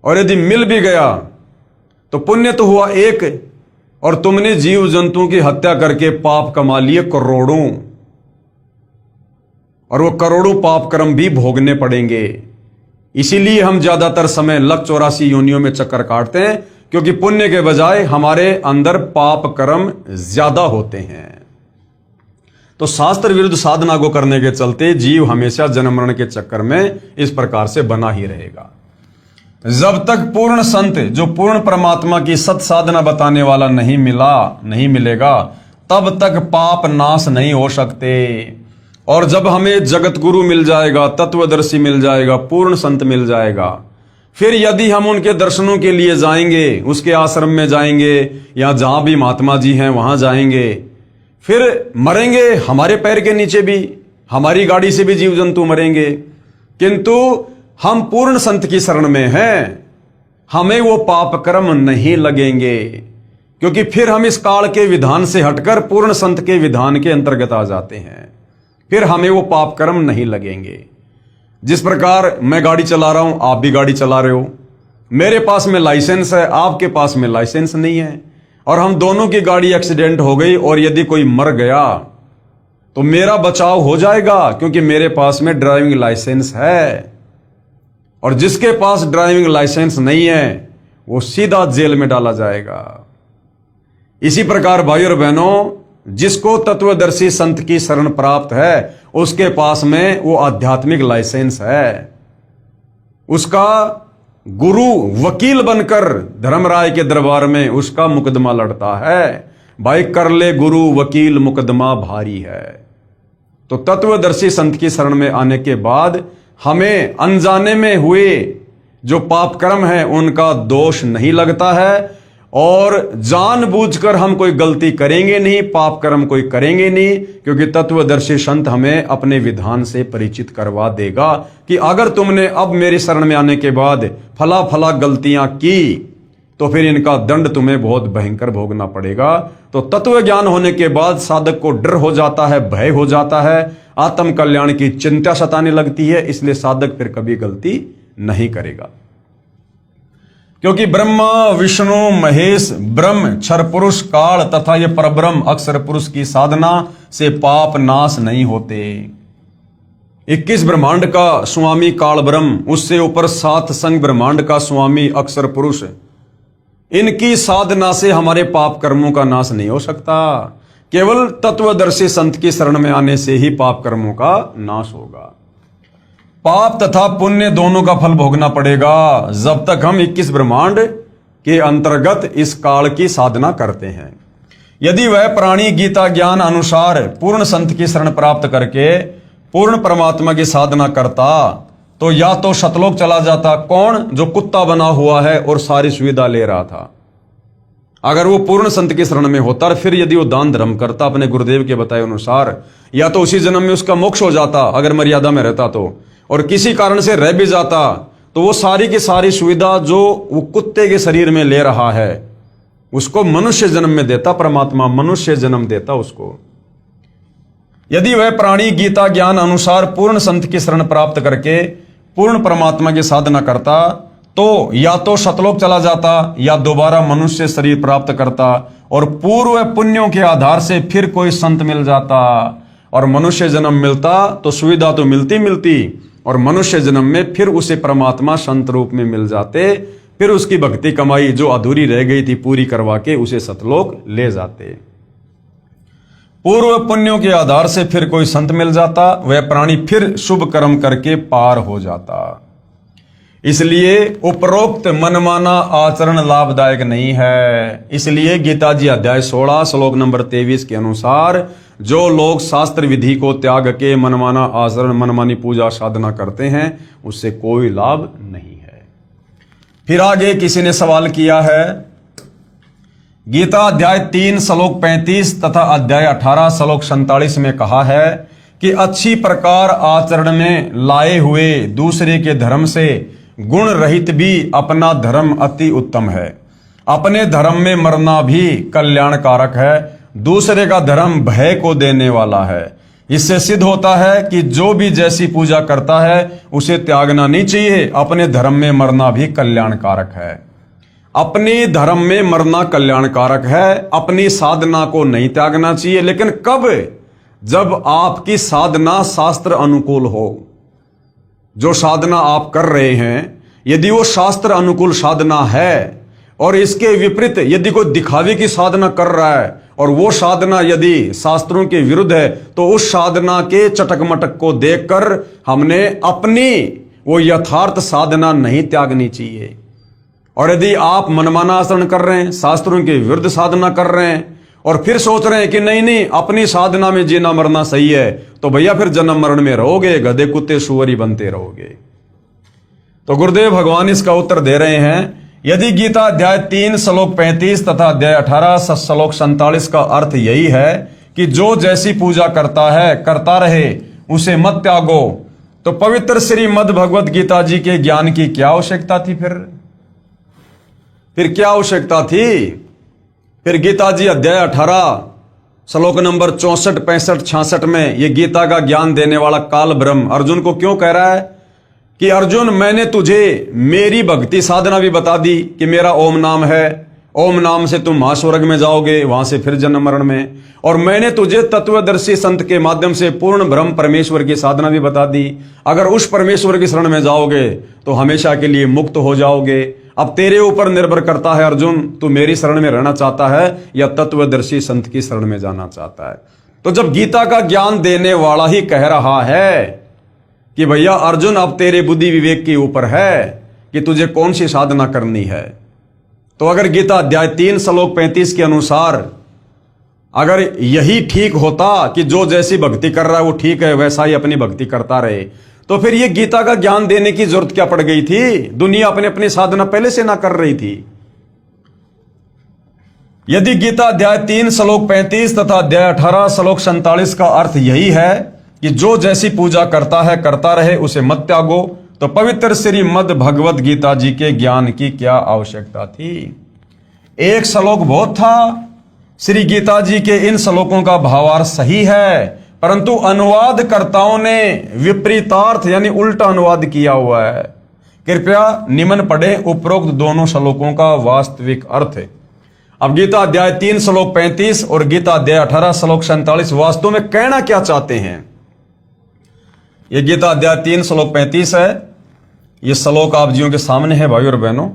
और यदि मिल भी गया तो पुण्य तो हुआ एक, और तुमने जीव जंतुओं की हत्या करके पाप कमा लिए करोड़ों, और वो करोड़ों पाप कर्म भी भोगने पड़ेंगे। इसीलिए हम ज्यादातर समय लक 84 योनियों में चक्कर काटते हैं, क्योंकि पुण्य के बजाय हमारे अंदर पाप कर्म ज्यादा होते हैं। तो शास्त्र विरुद्ध साधना को करने के चलते जीव हमेशा जन्म मरण के चक्कर में इस प्रकार से बना ही रहेगा। जब तक पूर्ण संत जो पूर्ण परमात्मा की सत साधना बताने वाला नहीं मिलेगा, तब तक पाप नाश नहीं हो सकते। और जब हमें जगत गुरु मिल जाएगा, तत्वदर्शी मिल जाएगा, पूर्ण संत मिल जाएगा, फिर यदि हम उनके दर्शनों के लिए जाएंगे, उसके आश्रम में जाएंगे या जहां भी महात्मा जी हैं वहां जाएंगे, फिर मरेंगे, हमारे पैर के नीचे भी, हमारी गाड़ी से भी जीव जंतु मरेंगे, किंतु हम पूर्ण संत की शरण में हैं, हमें वो पाप कर्म नहीं लगेंगे, क्योंकि फिर हम इस काल के विधान से हटकर पूर्ण संत के विधान के अंतर्गत आ जाते हैं, फिर हमें वो पाप कर्म नहीं लगेंगे। जिस प्रकार मैं गाड़ी चला रहा हूं, आप भी गाड़ी चला रहे हो, मेरे पास में लाइसेंस है, आपके पास में लाइसेंस नहीं है, और हम दोनों की गाड़ी एक्सीडेंट हो गई और यदि कोई मर गया तो मेरा बचाव हो जाएगा, क्योंकि मेरे पास में ड्राइविंग लाइसेंस है। और जिसके पास ड्राइविंग लाइसेंस नहीं है वो सीधा जेल में डाला जाएगा। इसी प्रकार भाई और बहनों, जिसको तत्वदर्शी संत की शरण प्राप्त है उसके पास में वो आध्यात्मिक लाइसेंस है, उसका गुरु वकील बनकर धर्मराय के दरबार में उसका मुकदमा लड़ता है। भाई कर ले गुरु वकील मुकदमा भारी है। तो तत्वदर्शी संत की शरण में आने के बाद हमें अनजाने में हुए जो पाप कर्म है उनका दोष नहीं लगता है, और जानबूझकर हम कोई गलती करेंगे नहीं, पाप कर्म कोई करेंगे नहीं, क्योंकि तत्वदर्शी संत हमें अपने विधान से परिचित करवा देगा कि अगर तुमने अब मेरी शरण में आने के बाद फला फला गलतियां की तो फिर इनका दंड तुम्हें बहुत भयंकर भोगना पड़ेगा। तो तत्व ज्ञान होने के बाद साधक को डर हो जाता है, भय हो जाता है, आत्म कल्याण की चिंता सताने लगती है, इसलिए साधक फिर कभी गलती नहीं करेगा। क्योंकि ब्रह्मा विष्णु महेश ब्रह्म क्षर पुरुष काल तथा ये परब्रह्म अक्षर पुरुष की साधना से पाप नाश नहीं होते। 21 ब्रह्मांड का स्वामी काल ब्रह्म, उससे ऊपर 7 संग ब्रह्मांड का स्वामी अक्षर पुरुष, इनकी साधना से हमारे पाप कर्मों का नाश नहीं हो सकता। केवल तत्वदर्शी संत की शरण में आने से ही पाप कर्मों का नाश होगा। पाप तथा पुण्य दोनों का फल भोगना पड़ेगा जब तक हम 21 ब्रह्मांड के अंतर्गत इस काल की साधना करते हैं। यदि वह प्राणी गीता ज्ञान अनुसार पूर्ण संत की शरण प्राप्त करके पूर्ण परमात्मा की साधना करता तो या तो शतलोक चला जाता, कौन? जो कुत्ता बना हुआ है और सारी सुविधा ले रहा था। अगर वो पूर्ण संत की शरण में होता, फिर यदि वो दान धर्म करता अपने गुरुदेव के बताए अनुसार, या तो उसी जन्म में उसका मोक्ष हो जाता अगर मर्यादा में रहता तो, और किसी कारण से रह भी जाता तो वो सारी की सारी सुविधा जो वो कुत्ते के शरीर में ले रहा है उसको मनुष्य जन्म में देता, परमात्मा मनुष्य जन्म देता उसको। यदि वह प्राणी गीता ज्ञान अनुसार पूर्ण संत की शरण प्राप्त करके पूर्ण परमात्मा की साधना करता तो या तो शतलोक चला जाता या दोबारा मनुष्य शरीर प्राप्त करता, और पूर्व पुण्यों के आधार से फिर कोई संत मिल जाता और मनुष्य जन्म मिलता तो सुविधा तो मिलती और मनुष्य जन्म में फिर उसे परमात्मा संत रूप में मिल जाते, फिर उसकी भक्ति कमाई जो अधूरी रह गई थी पूरी करवा के उसे सतलोक ले जाते। पूर्व पुण्यों के आधार से फिर कोई संत मिल जाता, वह प्राणी फिर शुभ कर्म करके पार हो जाता। इसलिए उपरोक्त मनमाना आचरण लाभदायक नहीं है। इसलिए गीता जी अध्याय 16 श्लोक नंबर 23 के अनुसार जो लोग शास्त्र विधि को त्याग के मनमाना आचरण मनमानी पूजा साधना करते हैं उससे कोई लाभ नहीं है। फिर आगे किसी ने सवाल किया है, गीता अध्याय 3 श्लोक 35 तथा अध्याय 18 श्लोक 47 में कहा है कि अच्छी प्रकार आचरण में लाए हुए दूसरे के धर्म से गुण रहित भी अपना धर्म अति उत्तम है। अपने धर्म में मरना भी कल्याणकारक है। दूसरे का धर्म भय को देने वाला है। इससे सिद्ध होता है कि जो भी जैसी पूजा करता है उसे त्यागना नहीं चाहिए। अपने धर्म में मरना भी कल्याणकारक है। अपने धर्म में मरना कल्याणकारक है। अपनी साधना को नहीं त्यागना चाहिए, लेकिन कब? जब आपकी साधना शास्त्र अनुकूल हो। जो साधना आप कर रहे हैं यदि वो शास्त्र अनुकूल साधना है और इसके विपरीत यदि कोई दिखावे की साधना कर रहा है और वो साधना यदि शास्त्रों के विरुद्ध है तो उस साधना के चटक मटक को देखकर हमने अपनी वो यथार्थ साधना नहीं त्यागनी चाहिए। और यदि आप मनमाना आचरण कर रहे हैं, शास्त्रों के विरुद्ध साधना कर रहे हैं और फिर सोच रहे हैं कि नहीं नहीं अपनी साधना में जीना मरना सही है, तो भैया फिर जन्म मरण में रहोगे, गधे कुत्ते सुअर ही बनते रहोगे। तो गुरुदेव भगवान इसका उत्तर दे रहे हैं, यदि गीता अध्याय 3 श्लोक 35 तथा अध्याय 18 श्लोक 47 का अर्थ यही है कि जो जैसी पूजा करता है करता रहे, उसे मत त्यागो, तो पवित्र श्रीमद् भगवत गीता जी के ज्ञान की क्या आवश्यकता थी? फिर क्या आवश्यकता थी? फिर गीता जी अध्याय 18 श्लोक नंबर 64, 65, 66 में ये गीता का ज्ञान देने वाला काल ब्रह्म अर्जुन को क्यों कह रहा है कि अर्जुन मैंने तुझे मेरी भक्ति साधना भी बता दी कि मेरा ओम नाम है, ओम नाम से तुम महास्वर्ग में जाओगे, वहां से फिर जन्म मरण में, और मैंने तुझे तत्वदर्शी संत के माध्यम से पूर्ण ब्रह्म परमेश्वर की साधना भी बता दी। अगर उस परमेश्वर की शरण में जाओगे तो हमेशा के लिए मुक्त हो जाओगे। अब तेरे ऊपर निर्भर करता है अर्जुन, तू मेरी शरण में रहना चाहता है या तत्वदर्शी संत की शरण में जाना चाहता है। तो जब गीता का ज्ञान देने वाला ही कह रहा है कि भैया अर्जुन अब तेरे बुद्धि विवेक के ऊपर है कि तुझे कौन सी साधना करनी है, तो अगर गीता अध्याय 3 श्लोक 35 के अनुसार अगर यही ठीक होता कि जो जैसी भक्ति कर रहा है वो ठीक है, वैसा ही अपनी भक्ति करता रहे, तो फिर ये गीता का ज्ञान देने की जरूरत क्या पड़ गई थी? दुनिया अपने अपनी साधना पहले से ना कर रही थी। यदि गीता अध्याय 3 श्लोक 35 तथा अध्याय 18 श्लोक 47 का अर्थ यही है कि जो जैसी पूजा करता है करता रहे, उसे मत त्यागो, तो पवित्र श्रीमद् भगवत गीता जी के ज्ञान की क्या आवश्यकता थी? एक श्लोक बहुत था। श्री गीता जी के इन श्लोकों का भावार्थ सही है, परंतु अनुवादकर्ताओं ने विपरीतार्थ यानी उल्टा अनुवाद किया हुआ है। कृपया निम्न पढ़ें उपरोक्त दोनों श्लोकों का वास्तविक अर्थ। अब गीता अध्याय 3 श्लोक 35 और गीता अध्याय 18 श्लोक 47 वास्तव में कहना क्या चाहते हैं? ये गीता अध्याय 3 श्लोक 35 है। ये श्लोक आप जियों के सामने है भाई और बहनों,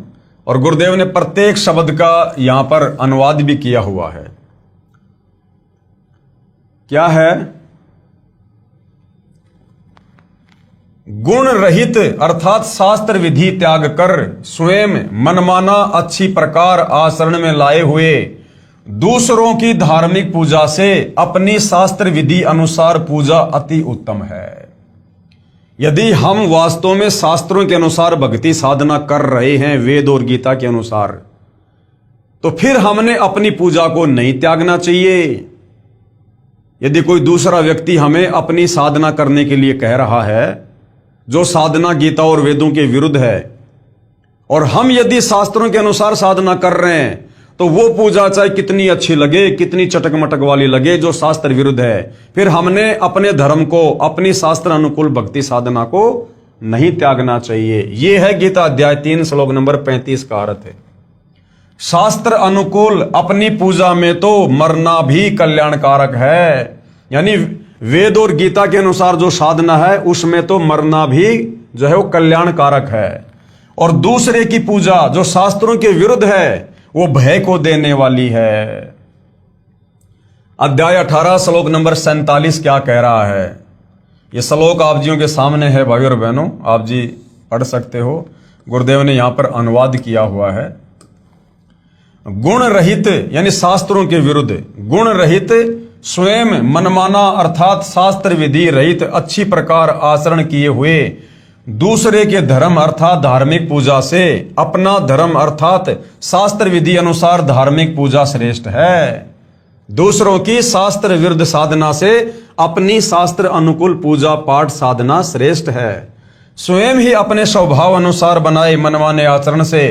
और गुरुदेव ने प्रत्येक शब्द का यहां पर अनुवाद भी किया हुआ है। क्या है? गुण रहित अर्थात शास्त्र विधि त्याग कर स्वयं मनमाना अच्छी प्रकार आचरण में लाए हुए दूसरों की धार्मिक पूजा से अपनी शास्त्र विधि अनुसार पूजा अति उत्तम है। यदि हम वास्तव में शास्त्रों के अनुसार भक्ति साधना कर रहे हैं, वेद और गीता के अनुसार, तो फिर हमने अपनी पूजा को नहीं त्यागना चाहिए। यदि कोई दूसरा व्यक्ति हमें अपनी साधना करने के लिए कह रहा है जो साधना गीता और वेदों के विरुद्ध है, और हम यदि शास्त्रों के अनुसार साधना कर रहे हैं, तो वो पूजा चाहे कितनी अच्छी लगे, कितनी चटक मटक वाली लगे, जो शास्त्र विरुद्ध है, फिर हमने अपने धर्म को, अपनी शास्त्र अनुकूल भक्ति साधना को नहीं त्यागना चाहिए। यह है गीता अध्याय 3 श्लोक नंबर 35 का अर्थ है। शास्त्र अनुकूल अपनी पूजा में तो मरना भी कल्याणकारक है, यानी वेद और गीता के अनुसार जो साधना है उसमें तो मरना भी जो है वो कल्याणकारक है, और दूसरे की पूजा जो शास्त्रों के विरुद्ध है वो भय को देने वाली है। अध्याय 18 श्लोक नंबर 47 क्या कह रहा है? ये श्लोक आप जियों के सामने है भाई और बहनों, आप जी पढ़ सकते हो। गुरुदेव ने यहां पर अनुवाद किया हुआ है। गुण रहित यानी शास्त्रों के विरुद्ध, गुण रहित स्वयं मनमाना अर्थात शास्त्र विधि रहित अच्छी प्रकार आचरण किए हुए दूसरे के धर्म अर्थात धार्मिक पूजा से अपना धर्म अर्थात शास्त्र विधि अनुसार धार्मिक पूजा श्रेष्ठ है। दूसरों की शास्त्र विरुद्ध साधना से अपनी शास्त्र अनुकूल पूजा पाठ साधना श्रेष्ठ है। स्वयं ही अपने स्वभाव अनुसार बनाए मनमाने आचरण से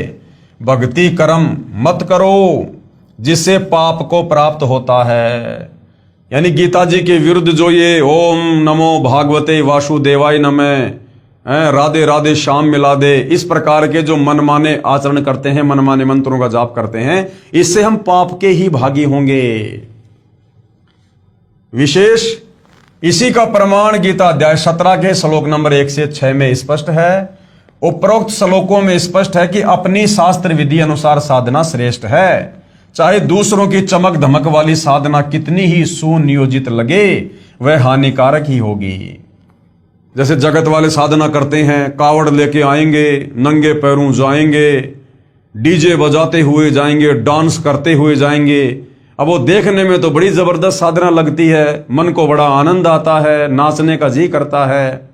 भक्ति कर्म मत करो, जिससे पाप को प्राप्त होता है। यानी गीता जी के विरुद्ध जो ये ओम नमो भागवते वासुदेवाय नमः, राधे राधे श्याम मिला दे, इस प्रकार के जो मनमाने आचरण करते हैं, मनमाने मंत्रों का जाप करते हैं, इससे हम पाप के ही भागी होंगे। विशेष इसी का प्रमाण गीता अध्याय 17 के श्लोक नंबर 1 से 6 में स्पष्ट है। उपरोक्त श्लोकों में स्पष्ट है कि अपनी शास्त्र विधि अनुसार साधना श्रेष्ठ है, चाहे दूसरों की चमक धमक वाली साधना कितनी ही सुनियोजित लगे, वह हानिकारक ही होगी। जैसे जगत वाले साधना करते हैं, कावड़ लेके आएंगे, नंगे पैरों जाएंगे, डीजे बजाते हुए जाएंगे, डांस करते हुए जाएंगे, अब वो देखने में तो बड़ी जबरदस्त साधना लगती है, मन को बड़ा आनंद आता है, नाचने का जी करता है।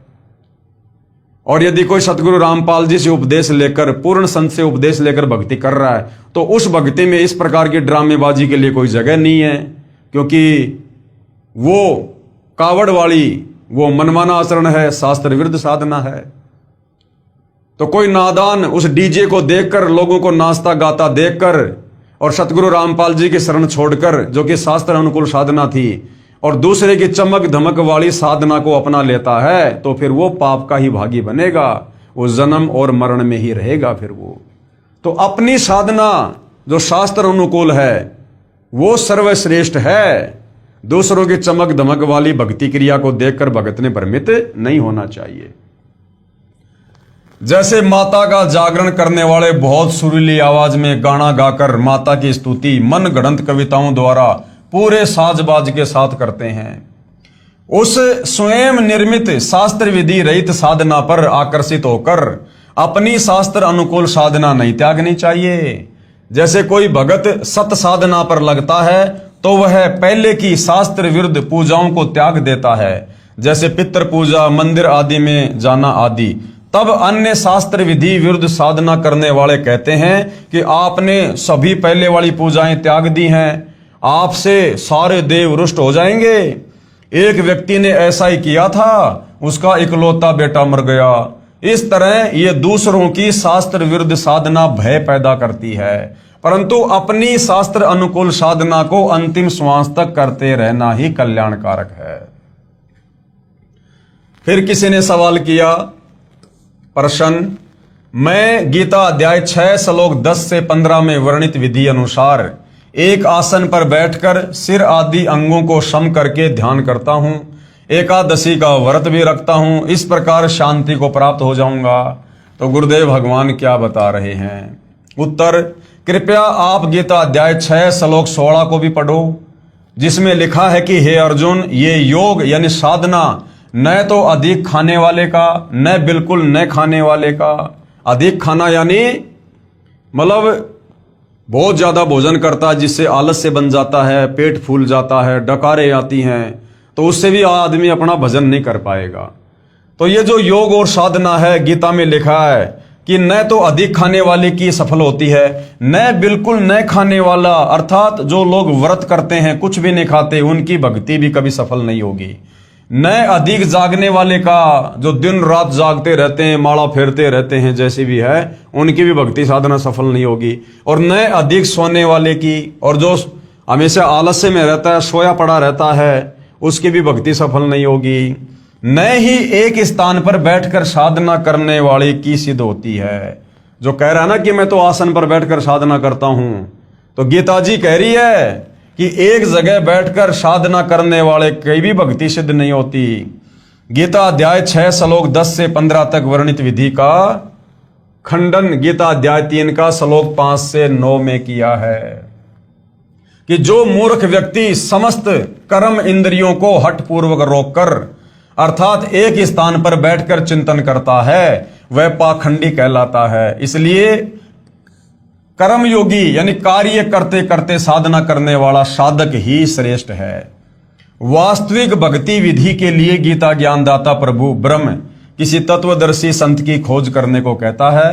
और यदि कोई सतगुरु रामपाल जी से उपदेश लेकर, पूर्ण संत से उपदेश लेकर भक्ति कर रहा है, तो उस भक्ति में इस प्रकार की ड्रामेबाजी के लिए कोई जगह नहीं है, क्योंकि वो कावड़ वाली, वो मनमाना आचरण है, शास्त्र विरुद्ध साधना है। तो कोई नादान उस डीजे को देखकर, लोगों को नाचता गाता देखकर और सतगुरु रामपाल जी की शरण छोड़कर, जो कि शास्त्र अनुकूल साधना थी, और दूसरे की चमक धमक वाली साधना को अपना लेता है, तो फिर वो पाप का ही भागी बनेगा, वो जन्म और मरण में ही रहेगा फिर वो। तो अपनी साधना जो शास्त्र अनुकूल है वो सर्वश्रेष्ठ है। दूसरों की चमक धमक वाली भक्ति क्रिया को देखकर भगत ने भ्रमित नहीं होना चाहिए। जैसे माता का जागरण करने वाले बहुत सुरीली आवाज में गाना गाकर माता की स्तुति मन गढ़ंत कविताओं द्वारा पूरे साजबाज के साथ करते हैं, उस स्वयं निर्मित शास्त्र विधि रहित साधना पर आकर्षित होकर अपनी शास्त्र अनुकूल साधना नहीं त्यागनी चाहिए। जैसे कोई भगत सत साधना पर लगता है तो वह पहले की शास्त्र विरुद्ध पूजाओं को त्याग देता है, जैसे पितृ पूजा, मंदिर आदि में जाना आदि। तब अन्य शास्त्र विधि विरुद्ध साधना करने वाले कहते हैं कि आपने सभी पहले वाली पूजाएं त्याग दी हैं, आपसे सारे देव रुष्ट हो जाएंगे। एक व्यक्ति ने ऐसा ही किया था, उसका इकलौता बेटा मर गया। इस तरह ये दूसरों की शास्त्र विरुद्ध साधना भय पैदा करती है, परंतु अपनी शास्त्र अनुकूल साधना को अंतिम श्वास तक करते रहना ही कल्याणकारक है। फिर किसी ने सवाल किया, प्रश्न, मैं गीता अध्याय 6 श्लोक 10 से 15 में वर्णित विधि अनुसार एक आसन पर बैठकर सिर आदि अंगों को सम करके ध्यान करता हूं, एकादशी का व्रत भी रखता हूं, इस प्रकार शांति को प्राप्त हो जाऊंगा। तो गुरुदेव भगवान क्या बता रहे हैं? उत्तर, कृपया आप गीता अध्याय 6 श्लोक 16 को भी पढ़ो, जिसमें लिखा है कि हे अर्जुन, ये योग यानी साधना न तो अधिक खाने वाले का, न बिल्कुल न खाने वाले का। अधिक खाना यानी मतलब बहुत ज्यादा भोजन करता है, जिससे आलस्य बन जाता है, पेट फूल जाता है, डकारें आती हैं, तो उससे भी आदमी अपना भजन नहीं कर पाएगा। तो ये जो योग और साधना है, गीता में लिखा है कि न तो अधिक खाने वाले की सफल होती है, न बिल्कुल न खाने वाला, अर्थात जो लोग व्रत करते हैं, कुछ भी नहीं खाते, उनकी भक्ति भी कभी सफल नहीं होगी। न अधिक जागने वाले का, जो दिन रात जागते रहते हैं, माला फेरते रहते हैं, जैसे भी है, उनकी भी भक्ति साधना सफल नहीं होगी। और न अधिक सोने वाले की, और जो हमेशा आलस्य में रहता है, सोया पड़ा रहता है, उसकी भी भक्ति सफल नहीं होगी। न ही एक स्थान पर बैठकर साधना करने वाले की सिद्ध होती है। जो कह रहा है ना कि मैं तो आसन पर बैठकर साधना करता हूं, तो गीता जी कह रही है कि एक जगह बैठकर साधना करने वाले की भी भक्ति सिद्ध नहीं होती। गीता अध्याय 6 श्लोक 10 से 15 तक वर्णित विधि का खंडन गीता अध्याय 3 का श्लोक 5 से 9 में किया है कि जो मूर्ख व्यक्ति समस्त कर्म इंद्रियों को हठपूर्वक रोककर अर्थात एक स्थान पर बैठकर चिंतन करता है, वह पाखंडी कहलाता है। इसलिए कर्मयोगी यानी कार्य करते करते साधना करने वाला साधक ही श्रेष्ठ है। वास्तविक भक्ति विधि के लिए गीता ज्ञानदाता प्रभु ब्रह्म किसी तत्वदर्शी संत की खोज करने को कहता है।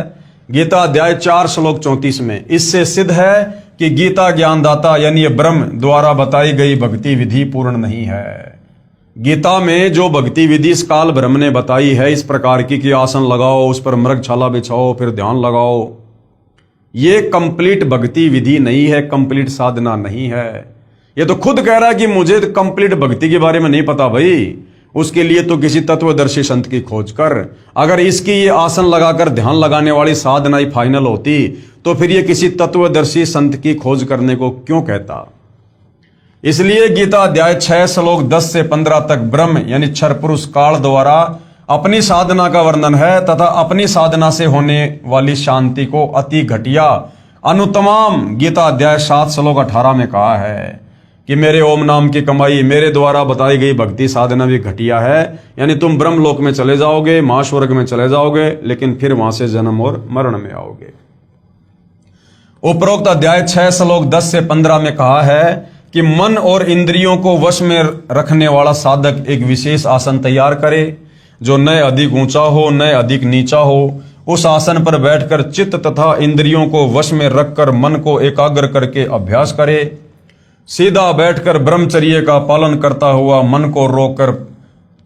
गीता अध्याय 4 श्लोक 34 में इससे सिद्ध है कि गीता ज्ञानदाता यानी ब्रह्म द्वारा बताई गई भक्ति विधि पूर्ण नहीं है। गीता में जो भक्ति विधि इस काल ब्रह्म ने बताई है इस प्रकार की कि आसन लगाओ, उस पर मृगछाला बिछाओ, फिर ध्यान लगाओ, ये कंप्लीट भक्ति विधि नहीं है, कंप्लीट साधना नहीं है। ये तो खुद कह रहा है कि मुझे तो कंप्लीट भक्ति के बारे में नहीं पता भाई, उसके लिए तो किसी तत्वदर्शी संत की खोज कर। अगर इसकी ये आसन लगाकर ध्यान लगाने वाली साधना ही फाइनल होती तो फिर ये किसी तत्वदर्शी संत की खोज करने को क्यों कहता। इसलिए गीता अध्याय 6 श्लोक 10 से 15 तक ब्रह्म यानी क्षर पुरुष काल द्वारा अपनी साधना का वर्णन है तथा अपनी साधना से होने वाली शांति को अति घटिया अनुतमाम गीता अध्याय 7 श्लोक 18 में कहा है कि मेरे ओम नाम की कमाई, मेरे द्वारा बताई गई भक्ति साधना भी घटिया है। यानी तुम ब्रह्मलोक में चले जाओगे, महास्वर्ग में चले जाओगे, लेकिन फिर वहां से जन्म और मरण में आओगे। उपरोक्त अध्याय 6 श्लोक 10 से 15 में कहा है कि मन और इंद्रियों को वश में रखने वाला साधक एक विशेष आसन तैयार करे जो न अधिक ऊंचा हो न अधिक नीचा हो। उस आसन पर बैठकर चित्त तथा इंद्रियों को वश में रखकर मन को एकाग्र करके अभ्यास करे। सीधा बैठकर ब्रह्मचर्य का पालन करता हुआ मन को रोककर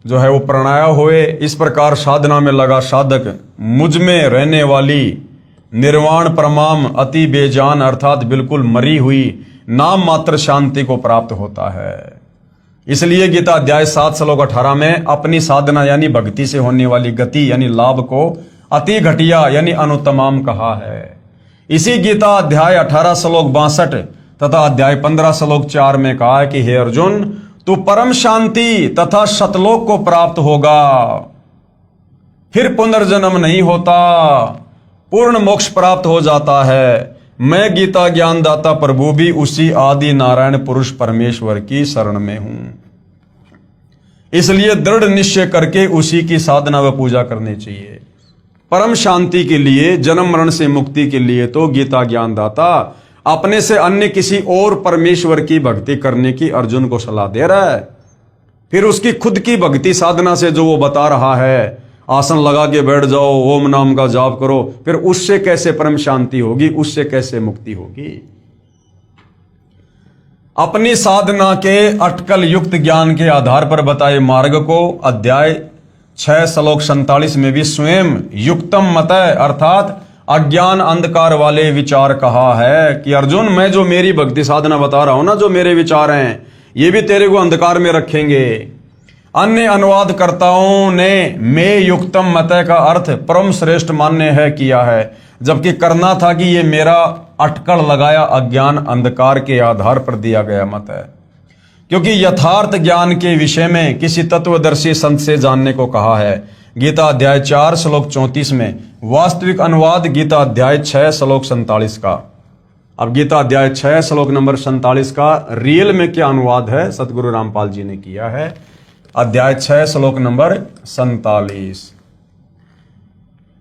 जो है वो प्राणायाम होए। इस प्रकार साधना में लगा साधक मुझ में रहने वाली निर्वाण परमाम अति बेजान अर्थात बिल्कुल मरी हुई नाम मात्र शांति को प्राप्त होता है। इसलिए गीता अध्याय 7 श्लोक 18 में अपनी साधना यानी भक्ति से होने वाली गति यानी लाभ को अति घटिया यानी अनुत्तमाम कहा है। इसी गीता अध्याय 18 श्लोक 62 तथा अध्याय 15 श्लोक 4 में कहा है कि हे अर्जुन, तू परम शांति तथा सतलोक को प्राप्त होगा, फिर पुनर्जन्म नहीं होता, पूर्ण मोक्ष प्राप्त हो जाता है। मैं गीता ज्ञानदाता प्रभु भी उसी आदि नारायण पुरुष परमेश्वर की शरण में हूं। इसलिए दृढ़ निश्चय करके उसी की साधना व पूजा करनी चाहिए। परम शांति के लिए, जन्म मरण से मुक्ति के लिए तो गीता ज्ञानदाता अपने से अन्य किसी और परमेश्वर की भक्ति करने की अर्जुन को सलाह दे रहा है। फिर उसकी खुद की भक्ति साधना से जो वो बता रहा है, आसन लगा के बैठ जाओ, ओम नाम का जाप करो, फिर उससे कैसे परम शांति होगी, उससे कैसे मुक्ति होगी। अपनी साधना के अटकल युक्त ज्ञान के आधार पर बताए मार्ग को अध्याय 6 श्लोक 47 में भी स्वयं युक्तम मत अर्थात अज्ञान अंधकार वाले विचार कहा है कि अर्जुन, मैं जो मेरी भक्ति साधना बता रहा हूं ना, जो मेरे विचार हैं, ये भी तेरे को अंधकार में रखेंगे। अन्य अनुवादकर्ताओं ने मे युक्तम मत का अर्थ परम श्रेष्ठ मान्य है किया है, जबकि करना था कि ये मेरा अटकल लगाया अज्ञान अंधकार के आधार पर दिया गया मत है। क्योंकि यथार्थ ज्ञान के विषय में किसी तत्वदर्शी संत से जानने को कहा है। गीता अध्याय 4 श्लोक 34 में वास्तविक अनुवाद गीता अध्याय 6 श्लोक 47 का। अब गीता अध्याय 6 श्लोक नंबर 47 का रियल में क्या अनुवाद है सतगुरु रामपाल जी ने किया है। अध्याय 6 श्लोक नंबर 47,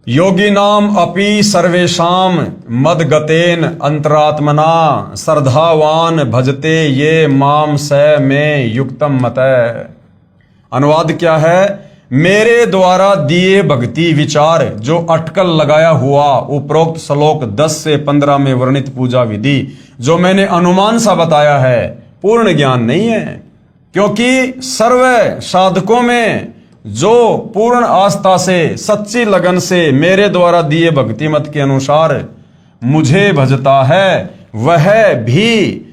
योगिनाम अपि सर्वेशाम मदगतेन अंतरात्मना श्रद्धावान भजते ये माम स में युक्तम मत। अनुवाद क्या है? मेरे द्वारा दिए भक्ति विचार जो अटकल लगाया हुआ उपरोक्त श्लोक 10 से 15 में वर्णित पूजा विधि जो मैंने अनुमान सा बताया है, पूर्ण ज्ञान नहीं है। क्योंकि सर्व साधकों में जो पूर्ण आस्था से, सच्ची लगन से मेरे द्वारा दिए भक्ति मत के अनुसार मुझे भजता है, वह भी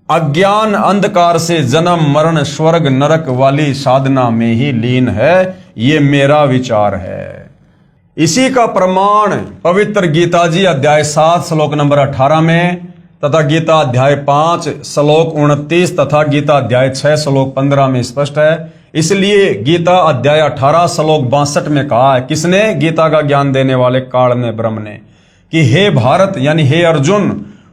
अज्ञान अंधकार से जन्म मरण स्वर्ग नरक वाली साधना में ही लीन है। ये मेरा विचार है। इसी का प्रमाण पवित्र गीता जी अध्याय 7 श्लोक नंबर 18 में तथा गीता अध्याय 5 श्लोक 29 तथा गीता अध्याय 6 श्लोक 15 में स्पष्ट है। इसलिए गीता अध्याय 18 श्लोक 62 में कहा है, किसने? गीता का ज्ञान देने वाले काल ने, ब्रह्म ने, कि हे भारत यानी हे अर्जुन,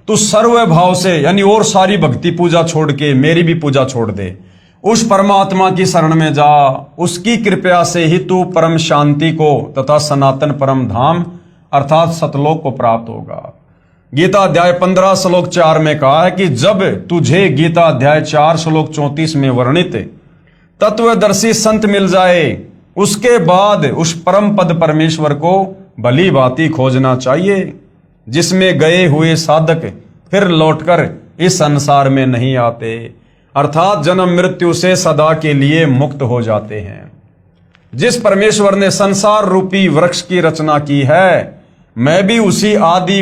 तू सर्व भाव से यानी और सारी भक्ति पूजा छोड़ के मेरी भी पूजा छोड़ दे। उस परमात्मा की शरण में जा, उसकी कृपया से ही तू परम शांति को तथा सनातन परम धाम अर्थात सतलोक को प्राप्त होगा। गीता अध्याय 15 श्लोक 4 में कहा है कि जब तुझे गीता अध्याय 4 श्लोक 34 में वर्णित तत्वदर्शी संत मिल जाए, उसके बाद उस परम पद परमेश्वर को भली भांति खोजना चाहिए, जिसमें गए हुए साधक फिर लौटकर इस संसार में नहीं आते, अर्थात जन्म मृत्यु से सदा के लिए मुक्त हो जाते हैं। जिस परमेश्वर ने संसार रूपी वृक्ष की रचना की है, मैं भी उसी आदि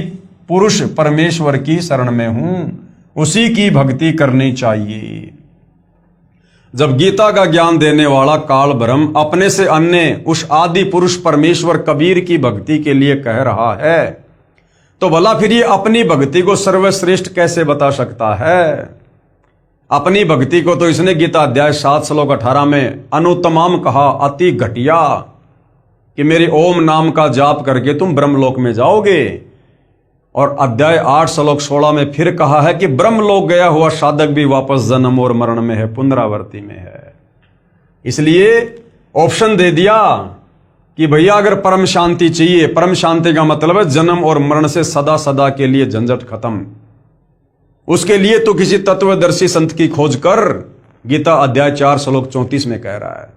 पुरुष परमेश्वर की शरण में हूं, उसी की भक्ति करनी चाहिए। जब गीता का ज्ञान देने वाला काल ब्रह्म अपने से अन्य उस आदि पुरुष परमेश्वर कबीर की भक्ति के लिए कह रहा है, तो भला फिर ये अपनी भक्ति को सर्वश्रेष्ठ कैसे बता सकता है? अपनी भक्ति को तो इसने गीता अध्याय 7 श्लोक 18 में अनुत्तमाम कहा, अति घटिया, कि मेरे ओम नाम का जाप करके तुम ब्रह्मलोक में जाओगे। और अध्याय 8 श्लोक 16 में फिर कहा है कि ब्रह्मलोक गया हुआ साधक भी वापस जन्म और मरण में है, पुनरावृत्ति में है। इसलिए ऑप्शन दे दिया कि भैया अगर परम शांति चाहिए, परम शांति का मतलब है जन्म और मरण से सदा सदा के लिए झंझट खत्म। उसके लिए तो किसी तत्वदर्शी संत की खोज कर, गीता अध्याय 4 श्लोक 34 में कह रहा है।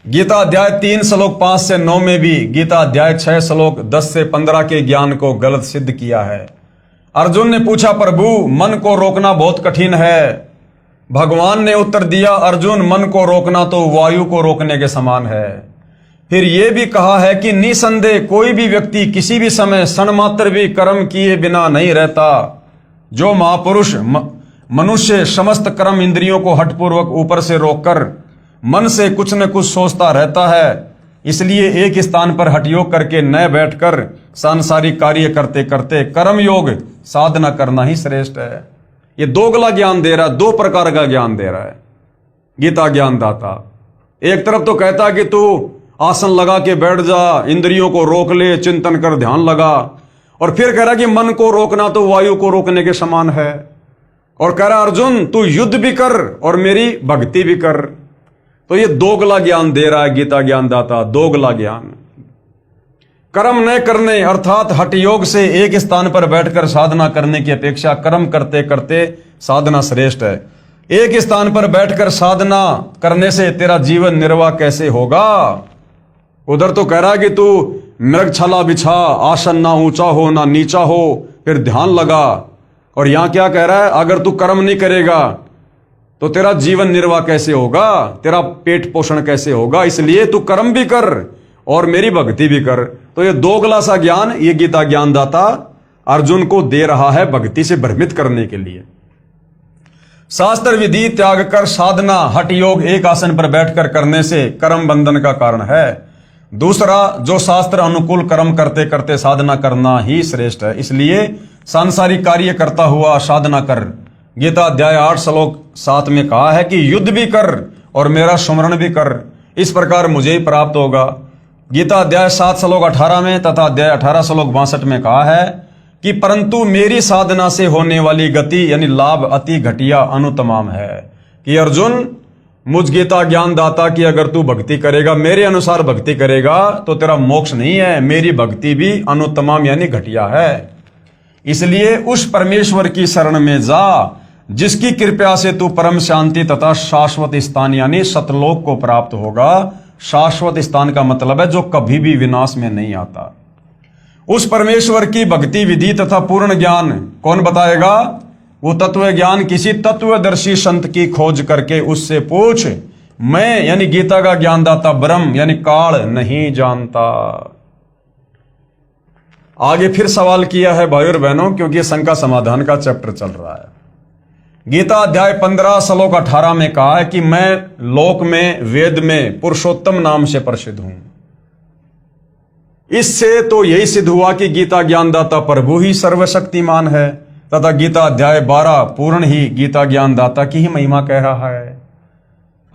गीता अध्याय 3 श्लोक 5 से 9 में भी गीता अध्याय 6 श्लोक 10 से 15 के ज्ञान को गलत सिद्ध किया है। अर्जुन ने पूछा, प्रभु मन को रोकना बहुत कठिन है। भगवान ने उत्तर दिया, अर्जुन मन को रोकना तो वायु को रोकने के समान है। फिर यह भी कहा है कि निसंदेह कोई भी व्यक्ति किसी भी समय क्षण मात्र भी कर्म किए बिना नहीं रहता। जो महापुरुष मनुष्य समस्त कर्म इंद्रियों को हठपूर्वक ऊपर से रोककर मन से कुछ न कुछ सोचता रहता है, इसलिए एक स्थान पर हठयोग करके न बैठकर सांसारिक कार्य करते करते कर्म योग साधना करना ही श्रेष्ठ है। ये दोगला ज्ञान दे रहा है, दो प्रकार का ज्ञान दे रहा है गीता ज्ञान दाता। एक तरफ तो कहता है कि तू आसन लगा के बैठ जा, इंद्रियों को रोक ले, चिंतन कर, ध्यान लगा, और फिर कह रहा कि मन को रोकना तो वायु को रोकने के समान है, और कह रहा अर्जुन तू युद्ध भी कर और मेरी भक्ति भी कर। तो ये दोगला ज्ञान दे रहा है गीता ज्ञान दाता, दोगला ज्ञान। कर्म न करने अर्थात हठ योग से एक स्थान पर बैठकर साधना करने की अपेक्षा कर्म करते करते साधना श्रेष्ठ है। एक स्थान पर बैठकर साधना करने से तेरा जीवन निर्वाह कैसे होगा? उधर तो कह रहा है कि तू मृगछाला बिछा, आसन ना ऊंचा हो ना नीचा हो, फिर ध्यान लगा, और यहां क्या कह रहा है, अगर तू कर्म नहीं करेगा तो तेरा जीवन निर्वाह कैसे होगा, तेरा पेट पोषण कैसे होगा, इसलिए तू कर्म भी कर और मेरी भक्ति भी कर। तो ये दोगला सा ज्ञान ये गीता ज्ञान दाता अर्जुन को दे रहा है भक्ति से भ्रमित करने के लिए। शास्त्र विधि त्याग कर साधना हठ योग एक आसन पर बैठकर करने से कर्म बंधन का कारण है। दूसरा, जो शास्त्र अनुकूल कर्म करते करते साधना करना ही श्रेष्ठ है, इसलिए सांसारिक कार्य करता हुआ साधना कर। गीता अध्याय 8 श्लोक 7 में कहा है कि युद्ध भी कर और मेरा स्मरण भी कर, इस प्रकार मुझे ही प्राप्त होगा। गीता अध्याय 7 श्लोक 18 में तथा अध्याय 18 श्लोक 62 में कहा है कि परंतु मेरी साधना से होने वाली गति यानी लाभ अति घटिया अनुतमाम है। कि अर्जुन मुझ गीता ज्ञान दाता की अगर तू भक्ति करेगा, मेरे अनुसार भक्ति करेगा, तो तेरा मोक्ष नहीं है, मेरी भक्ति भी अनुतमाम यानी घटिया है। इसलिए उस परमेश्वर की शरण में जा जिसकी कृपा से तू परम शांति तथा शाश्वत स्थान यानी सतलोक को प्राप्त होगा। शाश्वत स्थान का मतलब है जो कभी भी विनाश में नहीं आता। उस परमेश्वर की भक्ति विधि तथा पूर्ण ज्ञान कौन बताएगा? वो तत्व ज्ञान किसी तत्वदर्शी संत की खोज करके उससे पूछ, मैं यानी गीता का ज्ञानदाता ब्रह्म यानी काल नहीं जानता। आगे फिर सवाल किया है भाई और बहनों, क्योंकि शंका समाधान का चैप्टर चल रहा है। गीता अध्याय 15 श्लोक 18 में कहा है कि मैं लोक में वेद में पुरुषोत्तम नाम से प्रसिद्ध हूं। इससे तो यही सिद्ध हुआ कि गीता ज्ञानदाता प्रभु ही सर्वशक्तिमान है, तथा गीता अध्याय 12 पूर्ण ही गीता ज्ञानदाता की ही महिमा कह रहा है।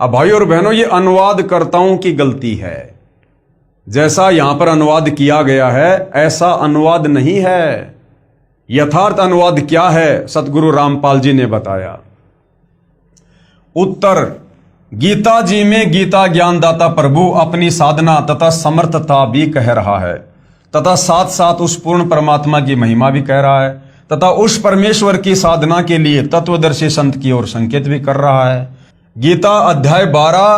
अब भाई और बहनों, ये अनुवादकर्ताओं की गलती है। जैसा यहां पर अनुवाद किया गया है ऐसा अनुवाद नहीं है। यथार्थ अनुवाद क्या है सतगुरु रामपाल जी ने बताया। उत्तर, गीता जी में गीता ज्ञानदाता प्रभु अपनी साधना तथा समर्थता भी कह रहा है, तथा साथ साथ उस पूर्ण परमात्मा की महिमा भी कह रहा है, तथा उस परमेश्वर की साधना के लिए तत्वदर्शी संत की ओर संकेत भी कर रहा है। गीता अध्याय 12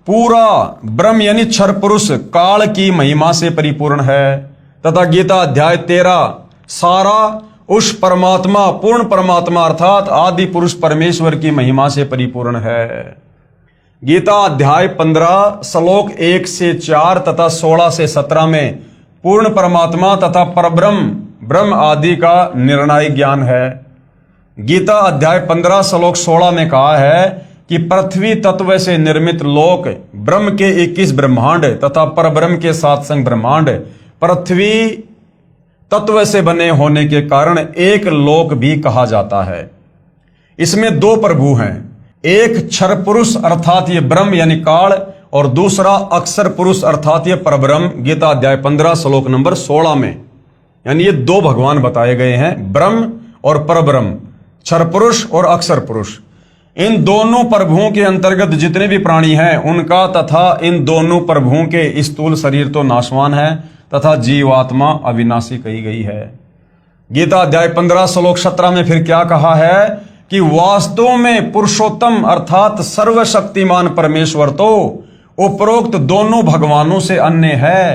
पूरा ब्रह्म यानी क्षर पुरुष काल की महिमा से परिपूर्ण है, तथा गीता अध्याय 13 सारा उस परमात्मा पूर्ण परमात्मा अर्थात आदि पुरुष परमेश्वर की महिमा से परिपूर्ण है। गीता अध्याय 15 श्लोक 1 से 4 तथा 16 से 17 में पूर्ण परमात्मा तथा परब्रह्म ब्रह्म आदि का निर्णायक ज्ञान है। गीता अध्याय 15 श्लोक 16 में कहा है कि पृथ्वी तत्व से निर्मित लोक ब्रह्म के 21 ब्रह्मांड तथा परब्रह्म के 7 संग ब्रह्मांड पृथ्वी तत्व से बने होने के कारण एक लोक भी कहा जाता है। इसमें दो प्रभु हैं, एक क्षर पुरुष अर्थात ये ब्रह्म यानी काल, और दूसरा अक्षर पुरुष अर्थात ये परब्रह्म। गीता अध्याय 15 श्लोक नंबर 16 में यानी ये दो भगवान बताए गए हैं, ब्रह्म और परब्रह्म, क्षर पुरुष और अक्षर पुरुष। इन दोनों प्रभुओं के अंतर्गत जितने भी प्राणी हैं उनका तथा इन दोनों प्रभुओं के स्थूल शरीर तो नाशवान है तथा जीवात्मा अविनाशी कही गई है। गीता अध्याय 15 श्लोक 17 में फिर क्या कहा है कि वास्तव में पुरुषोत्तम अर्थात सर्वशक्तिमान परमेश्वर तो उपरोक्त दोनों भगवानों से अन्य है।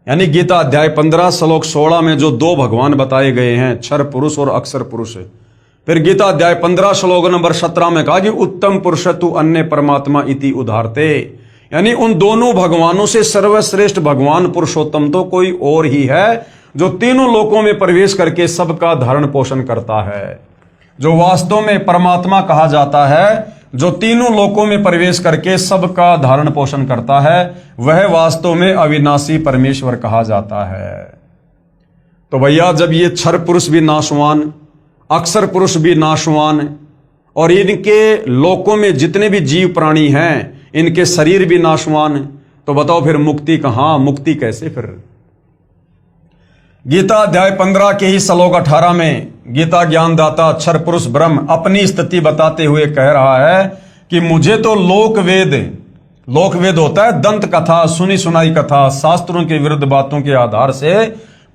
यानी गीता अध्याय 15 श्लोक 16 में जो दो भगवान बताए गए हैं, क्षर पुरुष और अक्षर पुरुष, फिर गीता अध्याय 15 श्लोक नंबर 17 में कहा कि उत्तम पुरुष तु अन्य परमात्मा इति उदाहरते। यानी उन दोनों भगवानों से सर्वश्रेष्ठ भगवान पुरुषोत्तम तो कोई और ही है जो तीनों लोकों में प्रवेश करके सबका धारण पोषण करता है। जो वास्तव में परमात्मा कहा जाता है, जो तीनों लोकों में प्रवेश करके सबका धारण पोषण करता है, वह वास्तव में अविनाशी परमेश्वर कहा जाता है। तो भैया जब ये क्षर पुरुष भी नाशवान, अक्षर पुरुष भी नाशवान, और इनके लोकों में जितने भी जीव प्राणी हैं इनके शरीर भी नाशवान, तो बताओ फिर मुक्ति कहां, मुक्ति कैसे फिर। गीता अध्याय 15 के ही श्लोक 18 में गीता ज्ञानदाता क्षर पुरुष ब्रह्म अपनी स्थिति बताते हुए कह रहा है कि मुझे तो लोक वेद होता है दंत कथा, सुनी सुनाई कथा, शास्त्रों के विरुद्ध बातों के आधार से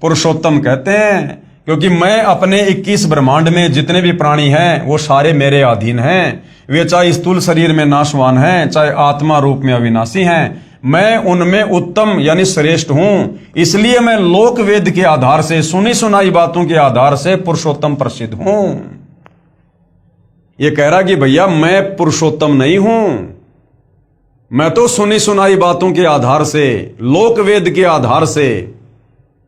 पुरुषोत्तम कहते हैं, क्योंकि मैं अपने 21 ब्रह्मांड में जितने भी प्राणी हैं वो सारे मेरे अधीन हैं। वे चाहे स्थूल शरीर में नाशवान हैं, चाहे आत्मा रूप में अविनाशी हैं, मैं उनमें उत्तम यानी श्रेष्ठ हूं। इसलिए मैं लोक वेद के आधार से, सुनी सुनाई बातों के आधार से पुरुषोत्तम प्रसिद्ध हूं। ये कह रहा कि भैया मैं पुरुषोत्तम नहीं हूं, मैं तो सुनी सुनाई बातों के आधार से, लोक वेद के आधार से,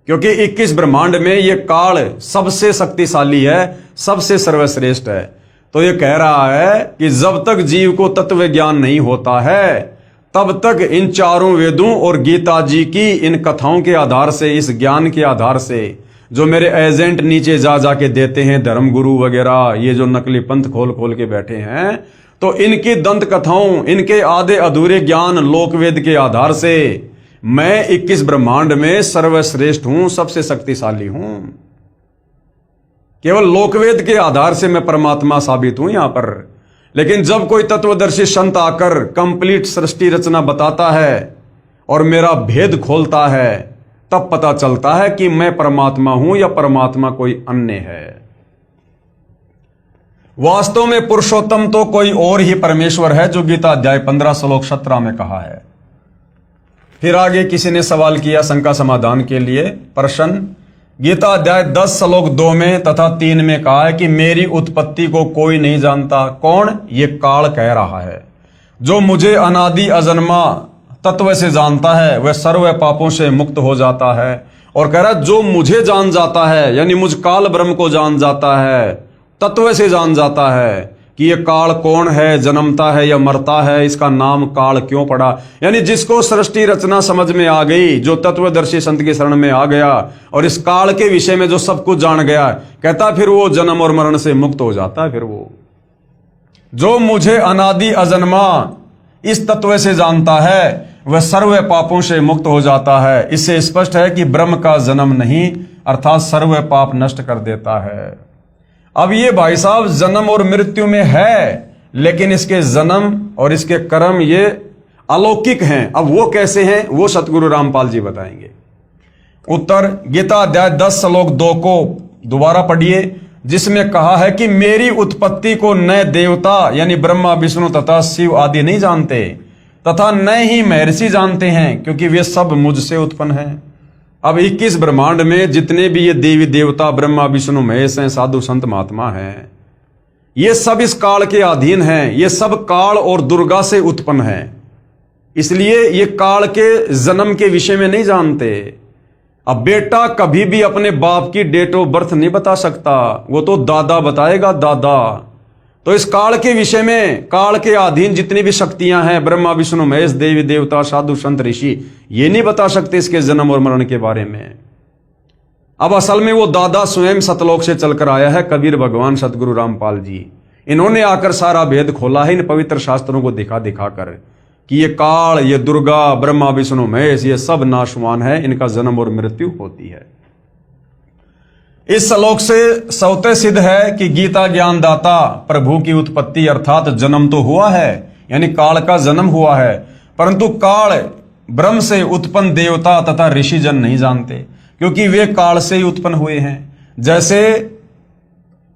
क्योंकि 21 ब्रह्मांड में ये काल सबसे शक्तिशाली है, सबसे सर्वश्रेष्ठ है। तो ये कह रहा है कि जब तक जीव को तत्व ज्ञान नहीं होता है तब तक इन चारों वेदों और गीता जी की इन कथाओं के आधार से, इस ज्ञान के आधार से जो मेरे एजेंट नीचे जा जाके देते हैं, धर्मगुरु वगैरह, ये जो नकली पंथ खोल खोल के बैठे हैं, तो इनकी दंत कथाओं, इनके आधे अधूरे ज्ञान लोकवेद के आधार से मैं 21 ब्रह्मांड में सर्वश्रेष्ठ हूं, सबसे शक्तिशाली हूं। केवल लोकवेद के आधार से मैं परमात्मा साबित हूं यहां पर। लेकिन जब कोई तत्वदर्शी संत आकर कंप्लीट सृष्टि रचना बताता है और मेरा भेद खोलता है, तब पता चलता है कि मैं परमात्मा हूं या परमात्मा कोई अन्य है। वास्तव में पुरुषोत्तम तो कोई और ही परमेश्वर है, जो गीता अध्याय 15 श्लोक 17 में कहा है। फिर आगे किसी ने सवाल किया शंका समाधान के लिए प्रश्न, गीता अध्याय 10 श्लोक 2 में तथा 3 में कहा है कि मेरी उत्पत्ति को कोई नहीं जानता। कौन? ये काल कह रहा है। जो मुझे अनादि अजन्मा तत्व से जानता है वह सर्व पापों से मुक्त हो जाता है। और कह रहा है जो मुझे जान जाता है, यानी मुझ काल ब्रह्म को जान जाता है, तत्व से जान जाता है कि ये काल कौन है, जन्मता है या मरता है, इसका नाम काल क्यों पड़ा। यानी जिसको सृष्टि रचना समझ में आ गई, जो तत्वदर्शी संत की शरण में आ गया और इस काल के विषय में जो सब कुछ जान गया, कहता फिर वो जन्म और मरण से मुक्त हो जाता है। फिर वो जो मुझे अनादि अजन्मा इस तत्व से जानता है वह सर्व पापों से मुक्त हो जाता है। इससे स्पष्ट है कि ब्रह्म का जन्म नहीं, अर्थात सर्व पाप नष्ट कर देता है। अब ये भाई साहब जन्म और मृत्यु में है, लेकिन इसके जन्म और इसके कर्म ये अलौकिक हैं। अब वो कैसे हैं वो सतगुरु रामपाल जी बताएंगे। उत्तर गीता अध्याय 10 श्लोक 2 को दोबारा पढ़िए, जिसमें कहा है कि मेरी उत्पत्ति को न देवता यानी ब्रह्मा विष्णु तथा शिव आदि नहीं जानते, तथा न ही महर्षि जानते हैं, क्योंकि वे सब मुझसे उत्पन्न हैं। अब 21 ब्रह्मांड में जितने भी ये देवी देवता ब्रह्मा विष्णु महेश हैं, साधु संत महात्मा हैं, ये सब इस काल के अधीन हैं। ये सब काल और दुर्गा से उत्पन्न हैं, इसलिए ये काल के जन्म के विषय में नहीं जानते। अब बेटा कभी भी अपने बाप की डेट ऑफ बर्थ नहीं बता सकता, वो तो दादा बताएगा, दादा। तो इस काल के विषय में, काल के अधीन जितनी भी शक्तियां हैं, ब्रह्मा विष्णु महेश देवी देवता साधु संत ऋषि, ये नहीं बता सकते इसके जन्म और मरण के बारे में। अब असल में वो दादा स्वयं सतलोक से चलकर आया है, कबीर भगवान सतगुरु रामपाल जी। इन्होंने आकर सारा भेद खोला है इन पवित्र शास्त्रों को दिखा दिखा कर कि ये काल, ये दुर्गा, ब्रह्मा विष्णु महेश, ये सब नाशवान है, इनका जन्म और मृत्यु होती है। इस श्लोक से स्वतः सिद्ध है कि गीता ज्ञानदाता प्रभु की उत्पत्ति अर्थात जन्म तो हुआ है, यानी काल का जन्म हुआ है, परंतु काल ब्रह्म से उत्पन्न देवता तथा ऋषिजन नहीं जानते, क्योंकि वे काल से ही उत्पन्न हुए हैं। जैसे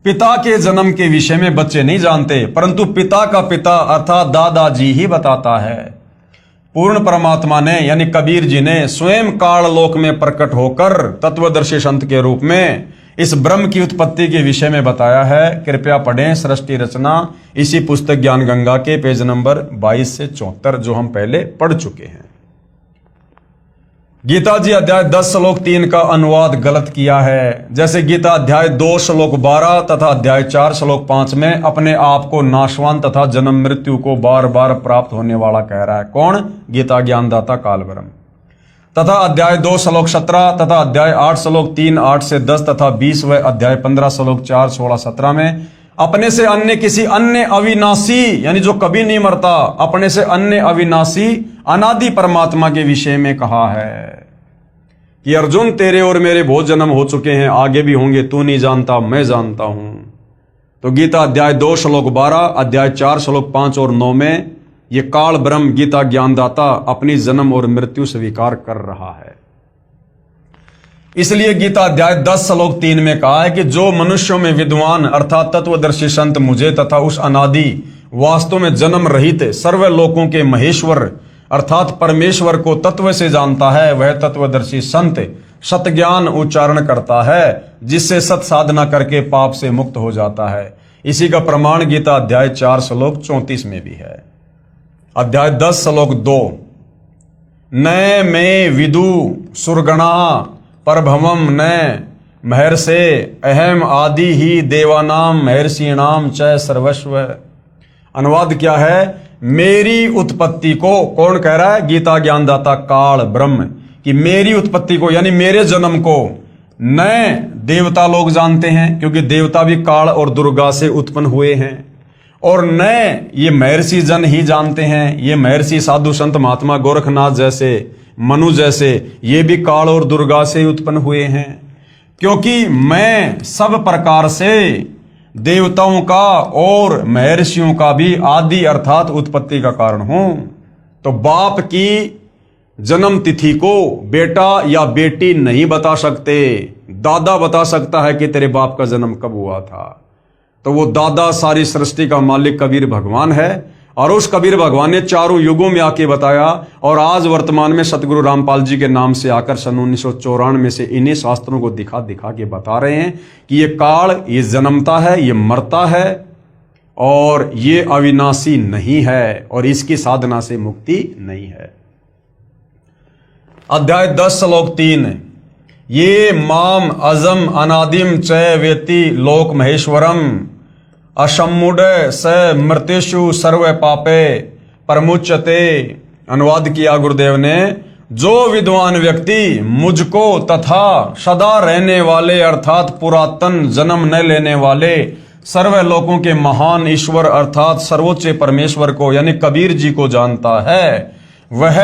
पिता के जन्म के विषय में बच्चे नहीं जानते, परंतु पिता का पिता अर्थात दादाजी ही बताता है। पूर्ण परमात्मा ने यानी कबीर जी ने स्वयं काल लोक में प्रकट होकर तत्वदर्शी संत के रूप में इस ब्रह्म की उत्पत्ति के विषय में बताया है। कृपया पढ़ें सृष्टि रचना, इसी पुस्तक ज्ञान गंगा के पेज नंबर 22 से 74, जो हम पहले पढ़ चुके हैं। गीता जी अध्याय 10 श्लोक 3 का अनुवाद गलत किया है। जैसे गीता अध्याय 2 श्लोक 12 तथा अध्याय 4 श्लोक 5 में अपने आप को नाशवान तथा जन्म मृत्यु को बार बार प्राप्त होने वाला कह रहा है। कौन? गीता ज्ञानदाता काल ब्रह्म। तथा अध्याय 2 श्लोक 17 तथा अध्याय 8 श्लोक 3, 8 से 10 तथा 20 व अध्याय 15 श्लोक 4, 16, 17 में अपने से अन्य किसी अन्य अविनाशी यानी जो कभी नहीं मरता, अपने से अन्य अविनाशी अनादि परमात्मा के विषय में कहा है कि अर्जुन तेरे और मेरे बहुत जन्म हो चुके हैं, आगे भी होंगे, तू नहीं जानता मैं जानता हूं। तो गीता अध्याय 2 श्लोक 12, अध्याय 4 श्लोक 5 और 9 में ये काल ब्रह्म गीता ज्ञानदाता अपनी जन्म और मृत्यु स्वीकार कर रहा है। इसलिए गीता अध्याय 10 श्लोक 3 में कहा है कि जो मनुष्यों में विद्वान अर्थात तत्वदर्शी संत मुझे तथा उस अनादि वास्तव में जन्म रहित सर्व लोकों के महेश्वर अर्थात परमेश्वर को तत्व से जानता है, वह तत्वदर्शी संत सत ज्ञान उच्चारण करता है, जिससे सत साधना करके पाप से मुक्त हो जाता है। इसी का प्रमाण गीता अध्याय 4 श्लोक 34 में भी है। अध्याय 10 श्लोक 2, न मे विदु सुरगणा परभवम न महर्षे अहम आदि ही देवानाम महर्षिणाम च सर्वस्व। अनुवाद क्या है? मेरी उत्पत्ति को कौन कह रहा है? गीता ज्ञानदाता काल ब्रह्म कि मेरी उत्पत्ति को यानी मेरे जन्म को न देवता लोग जानते हैं, क्योंकि देवता भी काल और दुर्गा से उत्पन्न हुए हैं, और न ये महर्षि जन ही जानते हैं। ये महर्षि साधु संत महात्मा गोरखनाथ जैसे, मनु जैसे, ये भी काल और दुर्गा से उत्पन्न हुए हैं, क्योंकि मैं सब प्रकार से देवताओं का और महर्षियों का भी आदि अर्थात उत्पत्ति का कारण हूं। तो बाप की जन्म तिथि को बेटा या बेटी नहीं बता सकते, दादा बता सकता है कि तेरे बाप का जन्म कब हुआ था। तो वो दादा सारी सृष्टि का मालिक कबीर भगवान है, और उस कबीर भगवान ने चारों युगों में आके बताया, और आज वर्तमान में सतगुरु रामपाल जी के नाम से आकर सन 1994 से इन्हीं शास्त्रों को दिखा दिखा के बता रहे हैं कि ये काल, ये जन्मता है, ये मरता है, और ये अविनाशी नहीं है, और इसकी साधना से मुक्ति नहीं है। अध्याय 10 श्लोक 3, ये माम अजम अनादिम च वेति लोक महेश्वरम असम्मुड स मृत्युषु सर्व पापे परमुच्यते। अनुवाद किया गुरुदेव ने, जो विद्वान व्यक्ति मुझको तथा सदा रहने वाले अर्थात पुरातन जन्म न लेने वाले सर्व लोकों के महान ईश्वर अर्थात सर्वोच्च परमेश्वर को यानी कबीर जी को जानता है, वह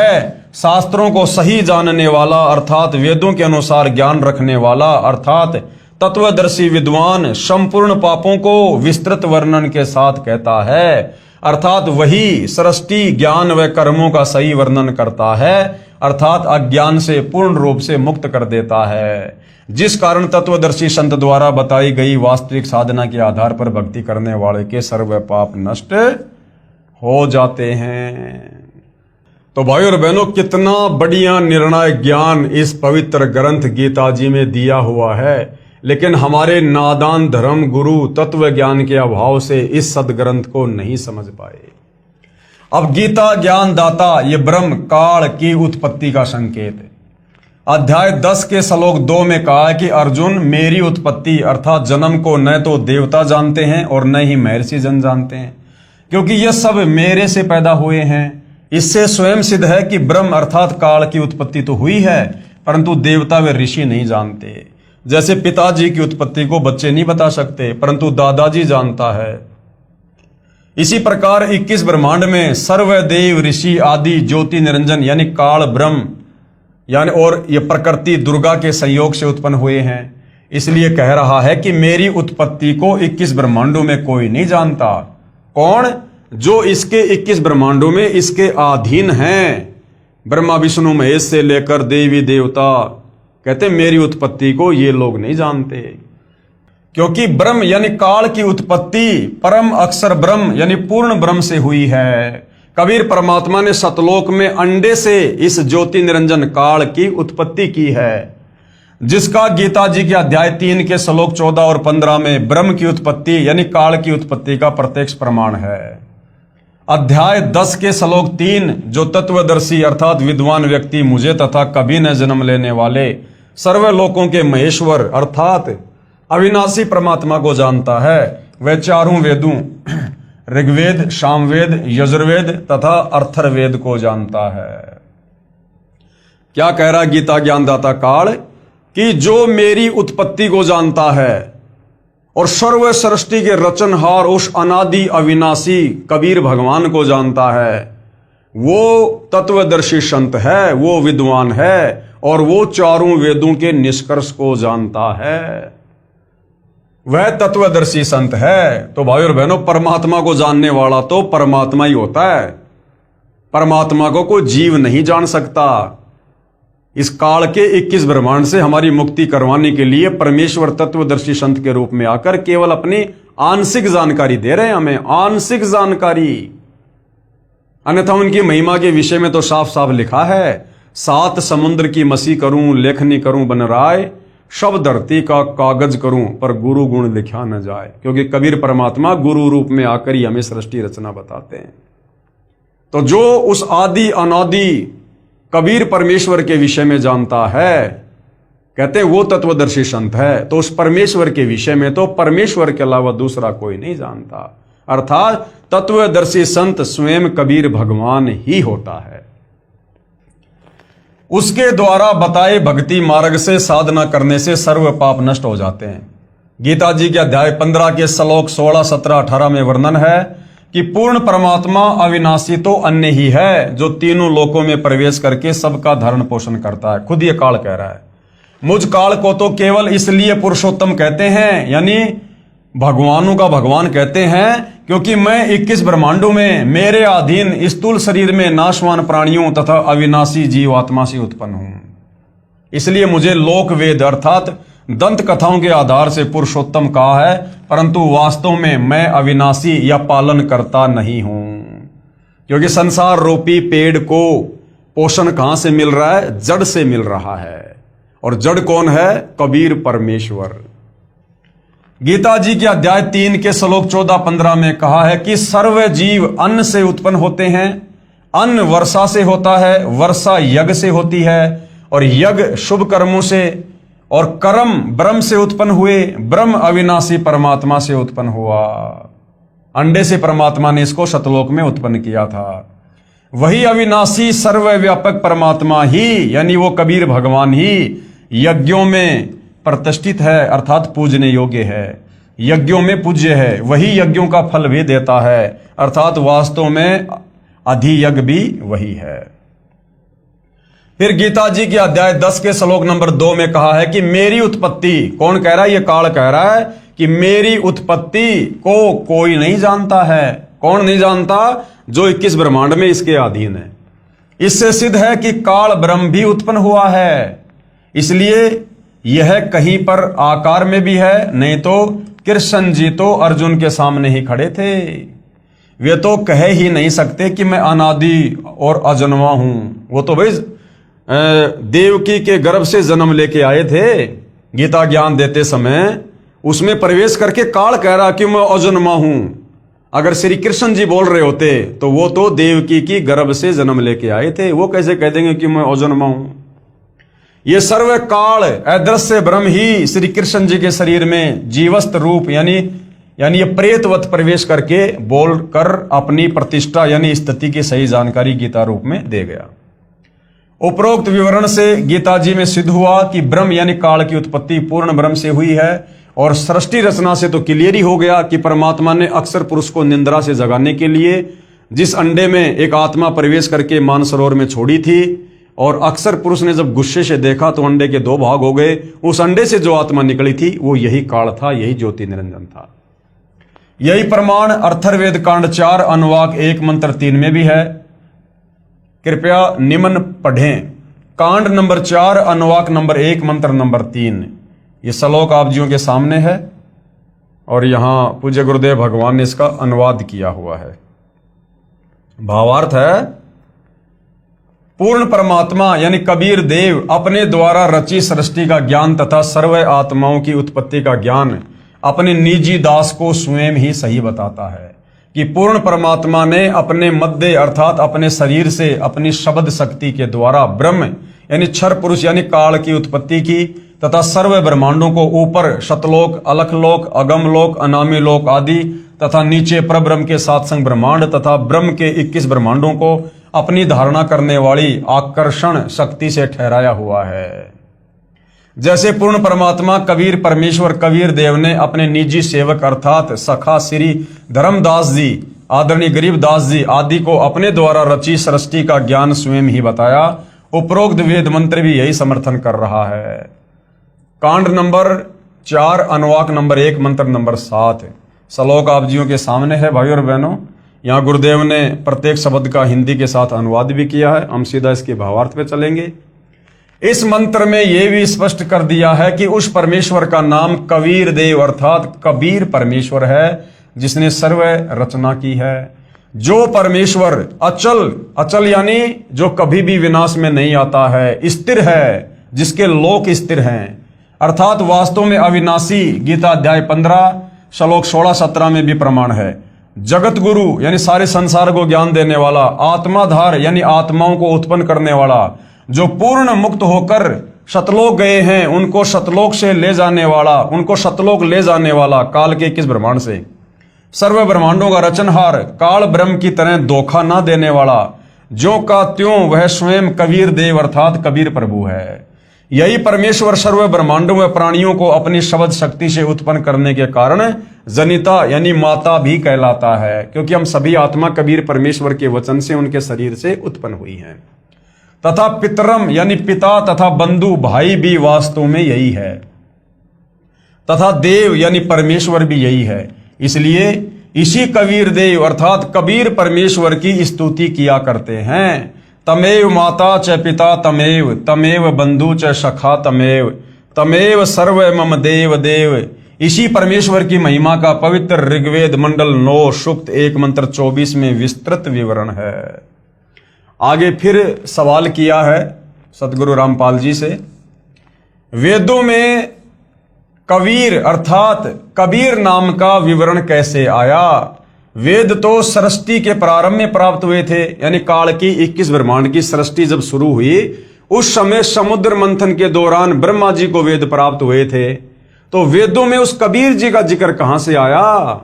शास्त्रों को सही जानने वाला अर्थात वेदों के अनुसार ज्ञान रखने वाला अर्थात तत्वदर्शी विद्वान संपूर्ण पापों को विस्तृत वर्णन के साथ कहता है, अर्थात वही सृष्टि ज्ञान व कर्मों का सही वर्णन करता है, अर्थात अज्ञान से पूर्ण रूप से मुक्त कर देता है, जिस कारण तत्वदर्शी संत द्वारा बताई गई वास्तविक साधना के आधार पर भक्ति करने वाले के सर्व पाप नष्ट हो जाते हैं। तो भाई और बहनों, कितना बढ़िया निर्णायक ज्ञान इस पवित्र ग्रंथ गीता जी में दिया हुआ है, लेकिन हमारे नादान धर्म गुरु तत्व ज्ञान के अभाव से इस सदग्रंथ को नहीं समझ पाए। अब गीता ज्ञान दाता ये ब्रह्म काल की उत्पत्ति का संकेत है। अध्याय 10 के श्लोक 2 में कहा है कि अर्जुन, मेरी उत्पत्ति अर्थात जन्म को न तो देवता जानते हैं और न ही महर्षि जन जानते हैं, क्योंकि ये सब मेरे से पैदा हुए हैं। इससे स्वयं सिद्ध है कि ब्रह्म अर्थात काल की उत्पत्ति तो हुई है, परंतु देवता व ऋषि नहीं जानते। जैसे पिताजी की उत्पत्ति को बच्चे नहीं बता सकते, परंतु दादाजी जानता है। इसी प्रकार 21 ब्रह्मांड में सर्व देव ऋषि आदि ज्योति निरंजन यानी काल ब्रह्म यानी और ये प्रकृति दुर्गा के संयोग से उत्पन्न हुए हैं। इसलिए कह रहा है कि मेरी उत्पत्ति को 21 ब्रह्मांडों में कोई नहीं जानता। कौन? जो इसके 21 ब्रह्मांडों में इसके अधीन हैं, ब्रह्मा विष्णु महेश से लेकर देवी देवता। कहते मेरी उत्पत्ति को ये लोग नहीं जानते। क्योंकि ब्रह्म यानी काल की उत्पत्ति परम अक्षर ब्रह्म यानी पूर्ण ब्रह्म से हुई है। कबीर परमात्मा ने सतलोक में अंडे से इस ज्योति निरंजन काल की उत्पत्ति की है, जिसका गीता जी के अध्याय 3 के श्लोक 14 और 15 में ब्रह्म की उत्पत्ति यानी काल की उत्पत्ति का प्रत्यक्ष प्रमाण है। अध्याय 10 के श्लोक 3 जो तत्वदर्शी अर्थात विद्वान व्यक्ति मुझे तथा कभी न जन्म लेने वाले सर्वलोकों के महेश्वर अर्थात अविनाशी परमात्मा को जानता है, वह चारों वेदों ऋग्वेद, सामवेद, यजुर्वेद तथा अर्थर्वेद को जानता है। क्या कह रहा गीता ज्ञानदाता काल कि जो मेरी उत्पत्ति को जानता है और सर्व सृष्टि के रचनहार उस अनादि अविनाशी कबीर भगवान को जानता है, वो तत्वदर्शी संत है, वो विद्वान है और वो चारों वेदों के निष्कर्ष को जानता है, वह तत्वदर्शी संत है। तो भाई और बहनों, परमात्मा को जानने वाला तो परमात्मा ही होता है। परमात्मा को कोई जीव नहीं जान सकता। इस काल के 21 ब्रह्मांड से हमारी मुक्ति करवाने के लिए परमेश्वर तत्वदर्शी संत के रूप में आकर केवल अपनी आंशिक जानकारी दे रहे हैं हमें, आंशिक जानकारी। अन्यथा उनकी महिमा के विषय में तो साफ साफ लिखा है, 7 समुद्र की मसी करूं, लेखनी करूं बन राय, सब धरती का कागज करूं पर गुरु गुण लिखा न जाए। क्योंकि कबीर परमात्मा गुरु रूप में आकर ही हमें सृष्टि रचना बताते हैं। तो जो उस आदि अनादि कबीर परमेश्वर के विषय में जानता है, कहते हैं वो तत्वदर्शी संत है। तो उस परमेश्वर के विषय में तो परमेश्वर के अलावा दूसरा कोई नहीं जानता, अर्थात तत्वदर्शी संत स्वयं कबीर भगवान ही होता है। उसके द्वारा बताए भक्ति मार्ग से साधना करने से सर्व पाप नष्ट हो जाते हैं। गीता जी के अध्याय 15 के श्लोक 16, 17, 18 में वर्णन है कि पूर्ण परमात्मा अविनाशी तो अन्य ही है, जो तीनों लोकों में प्रवेश करके सबका धारण पोषण करता है। खुद ये काल कह रहा है, मुझ काल को तो केवल इसलिए पुरुषोत्तम कहते हैं, यानी भगवानों का भगवान कहते हैं, क्योंकि मैं 21 ब्रह्मांडों में मेरे अधीन स्थूल शरीर में नाशवान प्राणियों तथा अविनाशी जीवात्मा से उत्पन्न हूं। इसलिए मुझे लोक वेद अर्थात दंत कथाओं के आधार से पुरुषोत्तम कहा है, परंतु वास्तव में मैं अविनाशी या पालन करता नहीं हूं। क्योंकि संसार रूपी पेड़ को पोषण कहां से मिल रहा है? जड़ से मिल रहा है। और जड़ कौन है? कबीर परमेश्वर। गीता जी के अध्याय 3 के श्लोक 14-15 में कहा है कि सर्व जीव अन्न से उत्पन्न होते हैं, अन्न वर्षा से होता है, वर्षा यज्ञ से होती है, और यज्ञ शुभ कर्मों से, और कर्म ब्रह्म से उत्पन्न हुए, ब्रह्म अविनाशी परमात्मा से उत्पन्न हुआ। अंडे से परमात्मा ने इसको सतलोक में उत्पन्न किया था। वही अविनाशी सर्वव्यापक परमात्मा ही, यानी वो कबीर भगवान ही यज्ञों में प्रतिष्ठित है, अर्थात पूजने योग्य है, यज्ञों में पूज्य है। वही यज्ञों का फल भी देता है, अर्थात वास्तव में अधियज्ञ भी वही है। फिर गीता जी के अध्याय 10 के श्लोक नंबर 2 में कहा है कि मेरी उत्पत्ति, कौन कह रहा है? ये काल कह रहा है कि मेरी उत्पत्ति को कोई नहीं जानता है। कौन नहीं जानता? जो 21 ब्रह्मांड में इसके अधीन है। इससे सिद्ध है कि काल ब्रह्म भी उत्पन्न हुआ है। इसलिए यह कहीं पर आकार में भी है, नहीं तो कृष्ण जी तो अर्जुन के सामने ही खड़े थे। वे तो कह ही नहीं सकते कि मैं अनादि और अजन्मा हूं। वो तो भाई देवकी के गर्भ से जन्म लेके आए थे। गीता ज्ञान देते समय उसमें प्रवेश करके काल कह रहा कि मैं अजन्मा हूं। अगर श्री कृष्ण जी बोल रहे होते तो वो तो देवकी की गर्भ से जन्म लेके आए थे, वो कैसे कह देंगे कि मैं अजन्मा हूं? ये सर्व काल अदृश्य ब्रह्म ही श्री कृष्ण जी के शरीर में जीवस्त रूप यानी ये प्रेतवत प्रवेश करके बोलकर अपनी प्रतिष्ठा यानी स्थिति की सही जानकारी गीता रूप में दे गया। उपरोक्त विवरण से गीता जी में सिद्ध हुआ कि ब्रह्म यानी काल की उत्पत्ति पूर्ण ब्रह्म से हुई है, और सृष्टि रचना से तो क्लियर ही हो गया कि परमात्मा ने अक्षर पुरुष को निंद्रा से जगाने के लिए जिस अंडे में एक आत्मा प्रवेश करके मानसरोवर में छोड़ी थी, और अक्षर पुरुष ने जब गुस्से से देखा तो अंडे के 2 भाग हो गए। उस अंडे से जो आत्मा निकली थी वो यही काल था, यही ज्योति निरंजन था। यही प्रमाण अथर्ववेद कांड 4 अनुवाक 1 मंत्र 3 में भी है। कृपया निम्न पढ़ें। कांड नंबर 4 अनुवाक नंबर 1 मंत्र नंबर 3। ये श्लोक आप जियों के सामने है। और यहाँ पूज्य गुरुदेव भगवान ने इसका अनुवाद किया हुआ है। भावार्थ है, पूर्ण परमात्मा यानी कबीर देव अपने द्वारा रची सृष्टि का ज्ञान तथा सर्व आत्माओं की उत्पत्ति का ज्ञान अपने निजी दास को स्वयं ही सही बताता है कि पूर्ण परमात्मा ने अपने मध्य अर्थात अपने शरीर से अपनी शब्द शक्ति के द्वारा ब्रह्म यानी क्षर पुरुष यानी काल की उत्पत्ति की तथा सर्व ब्रह्मांडों को ऊपर शतलोक, अलखलोक, अगमलोक, अनामी लोक आदि तथा नीचे परब्रह्म के सात संग ब्रह्मांड तथा ब्रह्म के 21 ब्रह्मांडों को अपनी धारणा करने वाली आकर्षण शक्ति से ठहराया हुआ है। जैसे पूर्ण परमात्मा कबीर परमेश्वर कबीर देव ने अपने निजी सेवक अर्थात सखा श्री धर्मदास जी, आदरणीय गरीबदास जी आदि को अपने द्वारा रची सृष्टि का ज्ञान स्वयं ही बताया, उपरोक्त वेद मंत्र भी यही समर्थन कर रहा है। कांड नंबर 4 अनुवाक नंबर 1 मंत्र नंबर 7 श्लोक आप जियों के सामने है। भाइयों और बहनों, यहाँ गुरुदेव ने प्रत्येक शब्द का हिंदी के साथ अनुवाद भी किया है। हम सीधा इसके भावार्थ पे चलेंगे। इस मंत्र में यह भी स्पष्ट कर दिया है कि उस परमेश्वर का नाम कबीर देव अर्थात कबीर परमेश्वर है जिसने सर्व रचना की है। जो परमेश्वर अचल, अचल यानी जो कभी भी विनाश में नहीं आता है, स्थिर है, जिसके लोक स्थिर हैं अर्थात वास्तव में अविनाशी, गीता अध्याय 15 श्लोक 16-17 में भी प्रमाण है। जगत गुरु यानी सारे संसार को ज्ञान देने वाला, आत्माधार यानी आत्माओं को उत्पन्न करने वाला, जो पूर्ण मुक्त होकर शतलोक गए हैं उनको शतलोक से ले जाने वाला, उनको शतलोक ले जाने वाला, काल के 21 ब्रह्मांड से सर्व ब्रह्मांडों का रचनहार, काल ब्रह्म की तरह धोखा ना देने वाला, ज्यों का त्यों वह स्वयं कबीर देव अर्थात कबीर प्रभु है। यही परमेश्वर सर्व ब्रह्मांडों व प्राणियों को अपनी शब्द शक्ति से उत्पन्न करने के कारण जनिता यानी माता भी कहलाता है, क्योंकि हम सभी आत्मा कबीर परमेश्वर के वचन से उनके शरीर से उत्पन्न हुई हैं। तथा पितरम यानी पिता तथा बंधु भाई भी वास्तव में यही है, तथा देव यानी परमेश्वर भी यही है। इसलिए इसी कबीर देव अर्थात कबीर परमेश्वर की स्तुति किया करते हैं। तमेव माता च पिता तमेव, तमेव बंधु च सखा तमेव, तमेव सर्व मम देव देव। इसी परमेश्वर की महिमा का पवित्र ऋग्वेद मंडल 9 सूक्त 1 मंत्र 24 में विस्तृत विवरण है। आगे फिर सवाल किया है सतगुरु रामपाल जी से, वेदों में कबीर अर्थात कबीर नाम का विवरण कैसे आया? वेद तो सृष्टि के प्रारंभ में प्राप्त हुए थे, यानी काल की 21 ब्रह्मांड की सृष्टि जब शुरू हुई उस समय समुद्र मंथन के दौरान ब्रह्मा जी को वेद प्राप्त हुए थे। तो वेदों में उस कबीर जी का जिक्र कहां से आया?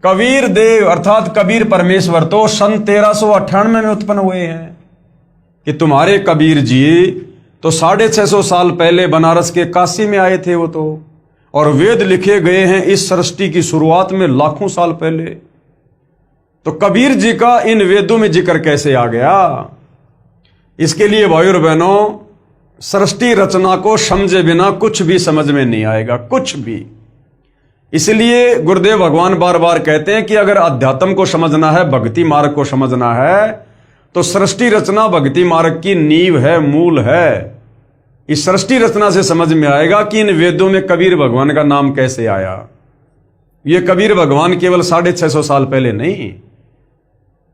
कबीर देव अर्थात कबीर परमेश्वर तो सन 1398 में उत्पन्न हुए हैं कि तुम्हारे कबीर जी तो 650 साल पहले बनारस के काशी में आए थे वो तो, और वेद लिखे गए हैं इस सृष्टि की शुरुआत में लाखों साल पहले। तो कबीर जी का इन वेदों में जिक्र कैसे आ गया? इसके लिए भाइयों और बहनों, सृष्टि रचना को समझे बिना कुछ भी समझ में नहीं आएगा, कुछ भी। इसलिए गुरुदेव भगवान बार बार कहते हैं कि अगर अध्यात्म को समझना है, भक्ति मार्ग को समझना है, तो सृष्टि रचना भक्ति मार्ग की नींव है, मूल है। इस सृष्टि रचना से समझ में आएगा कि इन वेदों में कबीर भगवान का नाम कैसे आया। ये कबीर भगवान केवल 650 साल पहले नहीं,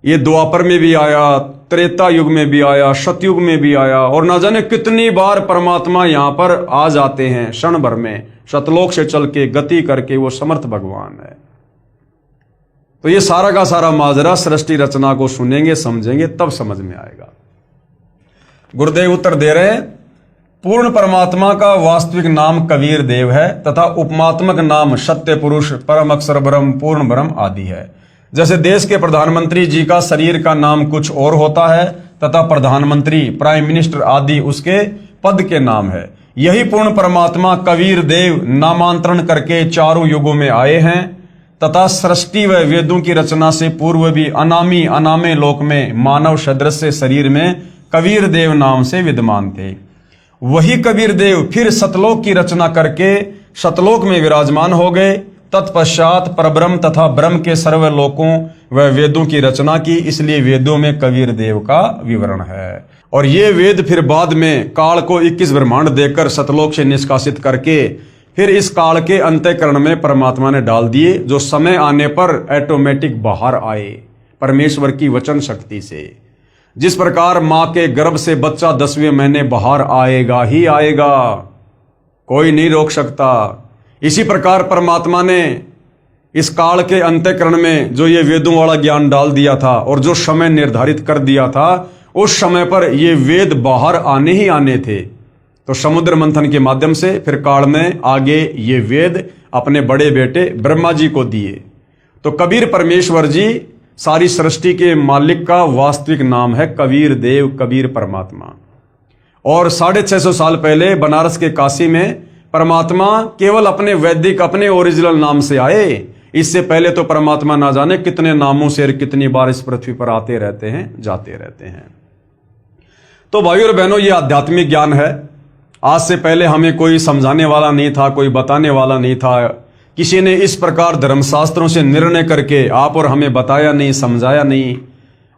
ये द्वापर में भी आया, त्रेता युग में भी आया, सतयुग में भी आया, और ना जाने कितनी बार परमात्मा यहां पर आ जाते हैं क्षण भर में, शतलोक से चल के गति करके। वो समर्थ भगवान है। तो ये सारा का सारा माजरा सृष्टि रचना को सुनेंगे, समझेंगे, तब समझ में आएगा। गुरुदेव उत्तर दे रहे हैं, पूर्ण परमात्मा का वास्तविक नाम कबीर देव है तथा उपमात्मक नाम सत्य पुरुष, परम अक्षर ब्रह्म, पूर्ण ब्रह्म आदि है। जैसे देश के प्रधानमंत्री जी का शरीर का नाम कुछ और होता है तथा प्रधानमंत्री, प्राइम मिनिस्टर आदि उसके पद के नाम है, यही पूर्ण परमात्मा कबीर देव नामांतरण करके चारों युगों में आए हैं तथा सृष्टि व वेदों की रचना से पूर्व भी अनामी अनामे लोक में मानव सदृश से शरीर में कबीर देव नाम से विद्यमान थे। वही कबीर देव फिर सतलोक की रचना करके सतलोक में विराजमान हो गए। तत्पश्चात परब्रह्म तथा ब्रह्म के सर्व लोकों व वेदों की रचना की, इसलिए वेदों में कबीर देव का विवरण है। और ये वेद फिर बाद में काल को 21 ब्रह्मांड देकर सतलोक से निष्कासित करके फिर इस काल के अंतःकरण में परमात्मा ने डाल दिए, जो समय आने पर ऑटोमेटिक बाहर आए परमेश्वर की वचन शक्ति से। जिस प्रकार मां के गर्भ से बच्चा 10वें महीने बाहर आएगा ही आएगा, कोई नहीं रोक सकता। इसी प्रकार परमात्मा ने इस काल के अंतःकरण में जो ये वेदों वाला ज्ञान डाल दिया था और जो समय निर्धारित कर दिया था, उस समय पर ये वेद बाहर आने ही आने थे। तो समुद्र मंथन के माध्यम से फिर काल में आगे ये वेद अपने बड़े बेटे ब्रह्मा जी को दिए। तो कबीर परमेश्वर जी सारी सृष्टि के मालिक का वास्तविक नाम है कबीर देव, कबीर परमात्मा। और 650 साल पहले बनारस के काशी में परमात्मा केवल अपने वैदिक, अपने ओरिजिनल नाम से आए। इससे पहले तो परमात्मा ना जाने कितने नामों से और कितनी बार इस पृथ्वी पर आते रहते हैं, जाते रहते हैं। तो भाइयों और बहनों, ये आध्यात्मिक ज्ञान है। आज से पहले हमें कोई समझाने वाला नहीं था, कोई बताने वाला नहीं था। किसी ने इस प्रकार धर्मशास्त्रों से निर्णय करके आप और हमें बताया नहीं, समझाया नहीं।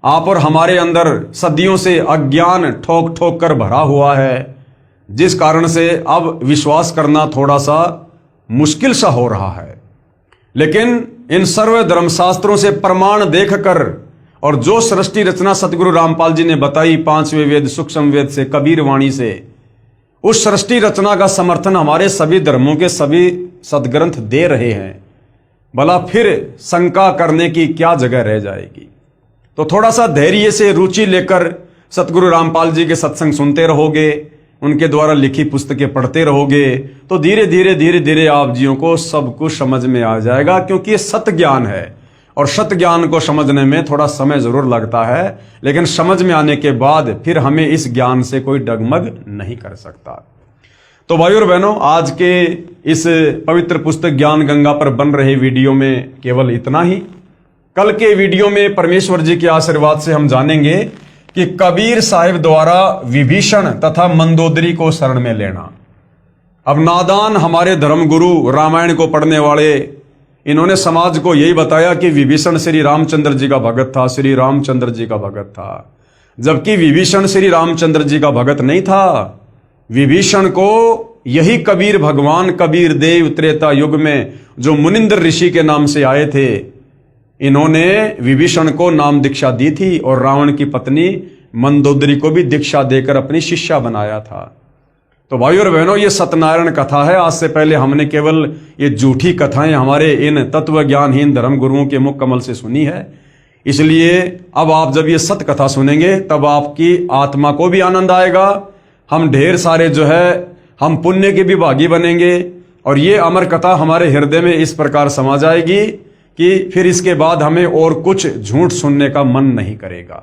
आप और हमारे अंदर सदियों से अज्ञान ठोक ठोक कर भरा हुआ है, जिस कारण से अब विश्वास करना थोड़ा सा मुश्किल सा हो रहा है। लेकिन इन सर्व धर्मशास्त्रों से प्रमाण देखकर और जो सृष्टि रचना सतगुरु रामपाल जी ने बताई 5वें वेद सूक्ष्म वेद से, कबीर वाणी से, उस सृष्टि रचना का समर्थन हमारे सभी धर्मों के सभी सदग्रंथ दे रहे हैं। भला फिर शंका करने की क्या जगह रह जाएगी। तो थोड़ा सा धैर्य से रुचि लेकर सतगुरु रामपाल जी के सत्संग सुनते रहोगे, उनके द्वारा लिखी पुस्तकें पढ़ते रहोगे, तो धीरे धीरे आप जियों को सब कुछ समझ में आ जाएगा। क्योंकि ये सत्य ज्ञान है और सत्य ज्ञान को समझने में थोड़ा समय जरूर लगता है, लेकिन समझ में आने के बाद फिर हमें इस ज्ञान से कोई डगमग नहीं कर सकता। तो भाइयों और बहनों, आज के इस पवित्र पुस्तक ज्ञान गंगा पर बन रहे वीडियो में केवल इतना ही। कल के वीडियो में परमेश्वर जी के आशीर्वाद से हम जानेंगे कि कबीर साहिब द्वारा विभीषण तथा मंदोदरी को शरण में लेना। अब नादान हमारे धर्मगुरु रामायण को पढ़ने वाले, इन्होंने समाज को यही बताया कि विभीषण श्री रामचंद्र जी का भगत था, श्री रामचंद्र जी का भगत था। जबकि विभीषण श्री रामचंद्र जी का भगत नहीं था। विभीषण को यही कबीर भगवान, कबीर देव त्रेता युग में जो मुनिंद्र ऋषि के नाम से आए थे, इन्होंने विभीषण को नाम दीक्षा दी थी और रावण की पत्नी मंदोदरी को भी दीक्षा देकर अपनी शिष्या बनाया था। तो भाइयों और बहनों, ये सत्यनारायण कथा है। आज से पहले हमने केवल ये झूठी कथाएं हमारे इन तत्व ज्ञानहीन धर्म गुरुओं के मुख कमल से सुनी है। इसलिए अब आप जब ये सत्य कथा सुनेंगे तब आपकी आत्मा को भी आनंद आएगा। हम ढेर सारे जो है हम पुण्य के भी भागी बनेंगे और ये अमर कथा हमारे हृदय में इस प्रकार समा जाएगी कि फिर इसके बाद हमें और कुछ झूठ सुनने का मन नहीं करेगा।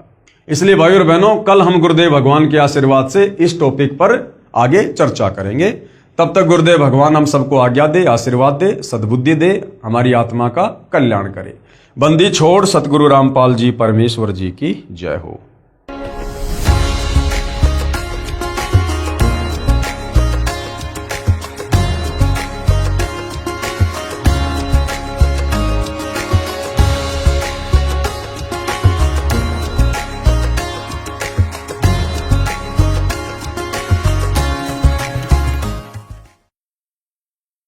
इसलिए भाइयों और बहनों, कल हम गुरुदेव भगवान के आशीर्वाद से इस टॉपिक पर आगे चर्चा करेंगे। तब तक गुरुदेव भगवान हम सबको आज्ञा दे, आशीर्वाद दे, सद्बुद्धि दे, हमारी आत्मा का कल्याण करे। बंदी छोड़ सतगुरु रामपाल जी परमेश्वर जी की जय हो।